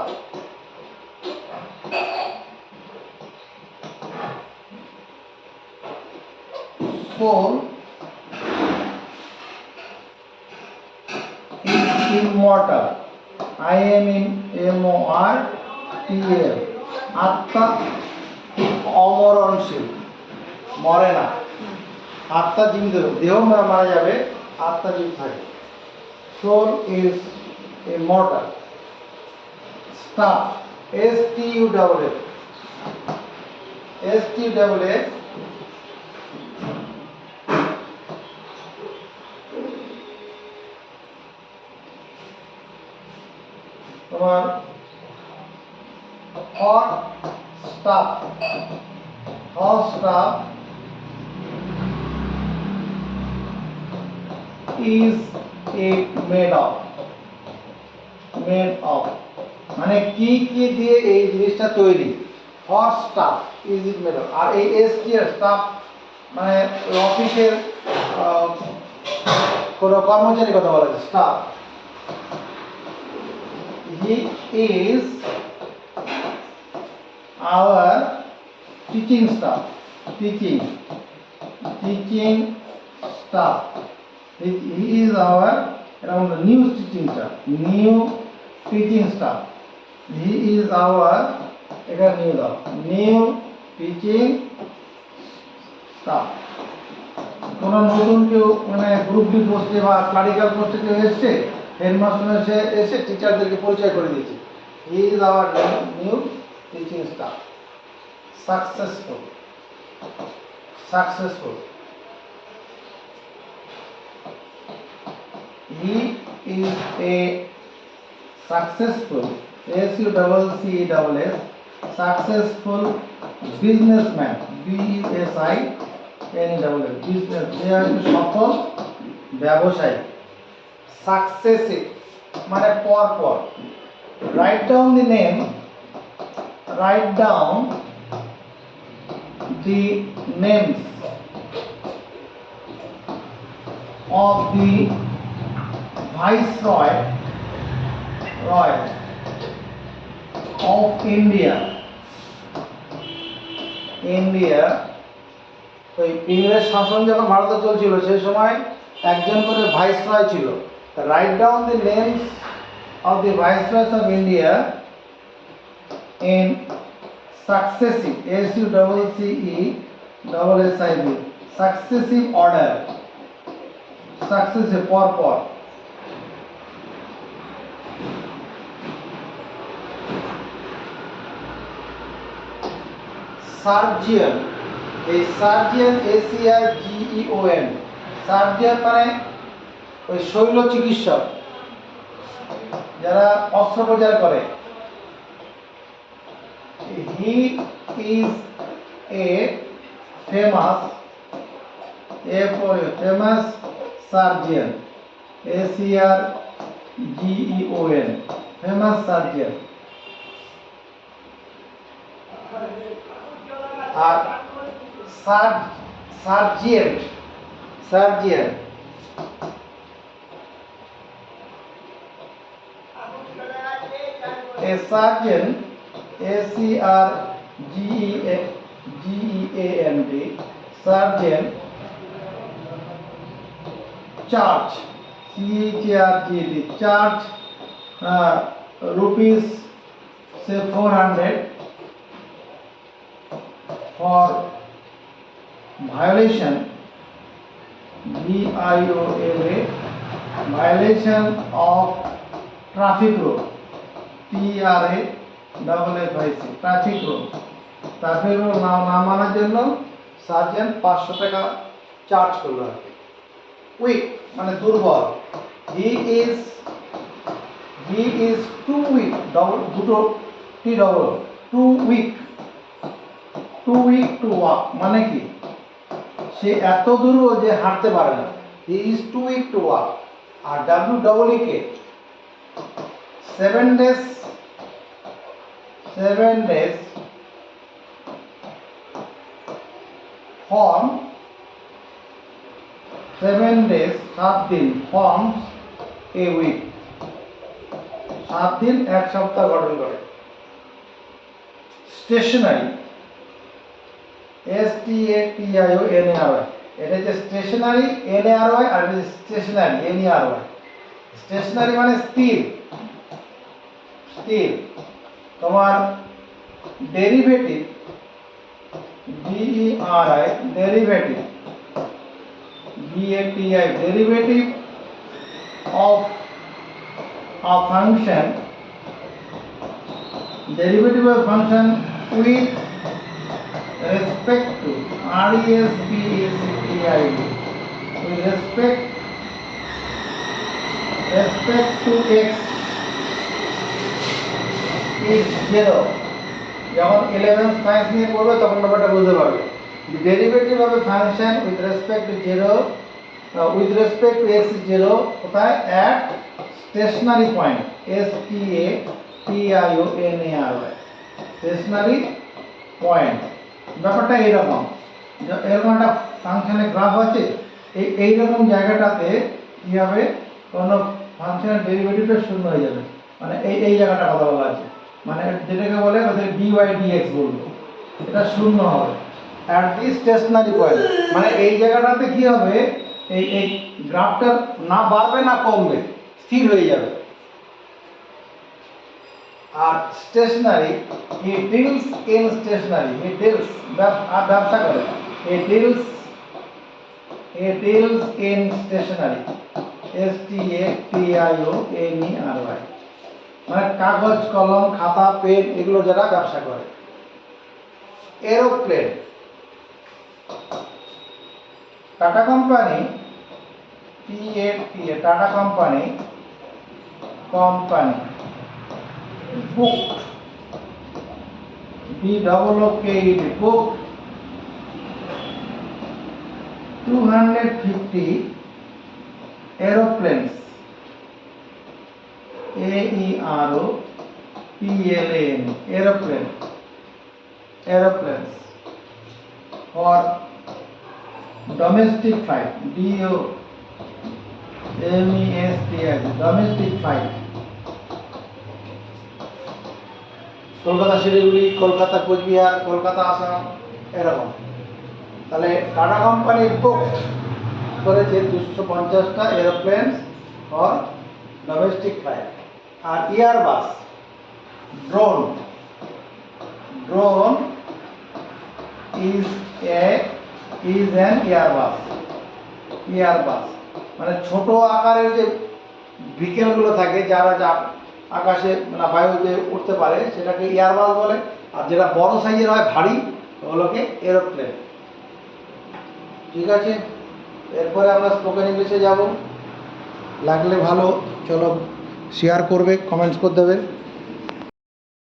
Soul is immortal, IMMORTAL, আত্মা অমরণশীল, মরে না। আত্মা জীবিত, দেহ মারা যাবে আত্মা যদি থাকে। Soul is immortal. Stuff, S-T-U-F-F, S-T-U-F-F, তোমার hot stuff is it made of, মানে কি কি দিয়ে এই জিনিসটা তৈরি, what stuff is it made of. আর এই এস টি এর স্টাফ মানে অফিসের কোনো কর্মচারী কথা বলা যায়, staff. He is our teaching staff, teaching staff. He is our new teaching staff, He is our new teaching staff. কোন নতুন কেউ মানে গ্রুপ ডি পোস্টে বা ক্লারিক্যাল পোস্টে কেউ এসছে, হেডমাস্টার এসে টিচারদেরকে পরিচয় করে দিয়েছে। He is our new teaching staff. Successful. He is a successful, S-U-C-C-E-S-S, successful businessman, B-U-S-I-N-E-S-S, business, সে একজন সফল ব্যবসায়ী। Successive মানে পর, write down the names of the Viceroy of India, ওই ইংরেজ শাসন যখন ভারতে চলছিল সেই সময় একজন করে ভাইসরয় ছিল। Write down the names of the viceroys of India in successive, S-U-C-C-E-S-S-I-V, successive order, successive পর। সার্জিয়ান, এই সার্জিয়ান, S-E-R-G-E-O-N, সার্জিয়ান মানে ওই শৈল চিকিৎসক যারা অস্ত্রোপচার করে। He is a famous surgeon, S-E-R-G-E-O-N, famous surgeon. আর sergeant, a surgeon, S-E-R-G-E-A-N-T, surgeon, charge, C-H-A-R-G-E-T, charge rupees say 400 for violation, V-I-O-L-A, violation of traffic rule, T-R-A-F-F-I-C, traffic rule, traffic rule না মানার জন্য সার্জেন্ট 500 টাকা charge করলো আর কি। Week মানে দুর্বল, হি is too weak, দুটো T double, too weak to walk মানে কি সে এত দুর্বল যে হাঁটতে পারে না, he is too weak to walk. আর W-E-E-K, 7 days form, 7 days 7 দিন forms a week, 7 দিন এক সপ্তাহ গঠন করে। স্টেশনারি, S-T-A-T-I-O-N-A-R-Y, এটা হচ্ছে স্টেশনারি N-A-R-Y, আর এটা স্টেশনারি N-E-R-Y। স্টেশনারি মানে স্থির। তোমার derivative, D-E-R-I, derivative DATI, derivative of a function, derivative of function with respect to RESPECTID, with respect to x is 0. যখন 11 সায়েন্স নিয়ে পড়বে তখন ব্যাপারটা বুঝতে পারবে। Derivative of a function with respect to 0, with respect to x is 0 কোথায়? At stationary point, STATIONARY, stationary point. ব্যাপারটা এইরকম, এরকম একটা ফাংশনের গ্রাফ আছে, এইরকম জায়গাটাতে কী হবে, কোনো ফাংশনের ডেরিভেটিভটা শূন্য হয়ে যাবে, মানে এই জায়গাটা কথা বলা আছে, মানে যেটাকে বলে ওদের dydx বলবো, এটা শূন্য হবে অ্যাট দি স্টেশনারি পয়েন্ট, মানে এই জায়গাটাতে কি হবে, এই গ্রাফটা না বাড়বে না কমবে, স্থির হয়ে যাবে। আর stationery, he deals in stationery, he deals ব্যবসা করে, he deals in stationery, STATIONERY, মানে কাগজ, কলম, খাতা, পেন এগুলো যারা ব্যবসা করে। Aeroplane, tata company, tata company booked, BOOKED, booked 250 aeroplanes, AEROPLANE, aeroplanes for domestic flight, DOMESTIC, domestic flight, Kolkata Siliguri, Kolkata Cooch Behar, Kolkata Assam, এরকম। তাহলে টাটা কোম্পানি বুক করেছে 250টা এরোপ্লেন ফর ডোমেস্টিক ফ্লাইট। আর airbus, drone is an airbus, মানে ছোট আকারের যে ভেহিকেলগুলো থাকে যারা আকাশে মানে বায়ুতে উঠতে পারে সেটাকে এয়ারবাস বলে, আর যেটা বড় সাইজের হয় ভারী ওগুলোকে এরোপ্লেন। ঠিক আছে, এরপরে আমরা স্পোকেন ইংলিশে যাব। লাগলে ভালো, চলো শেয়ার করবে, কমেন্টস করে দেবে।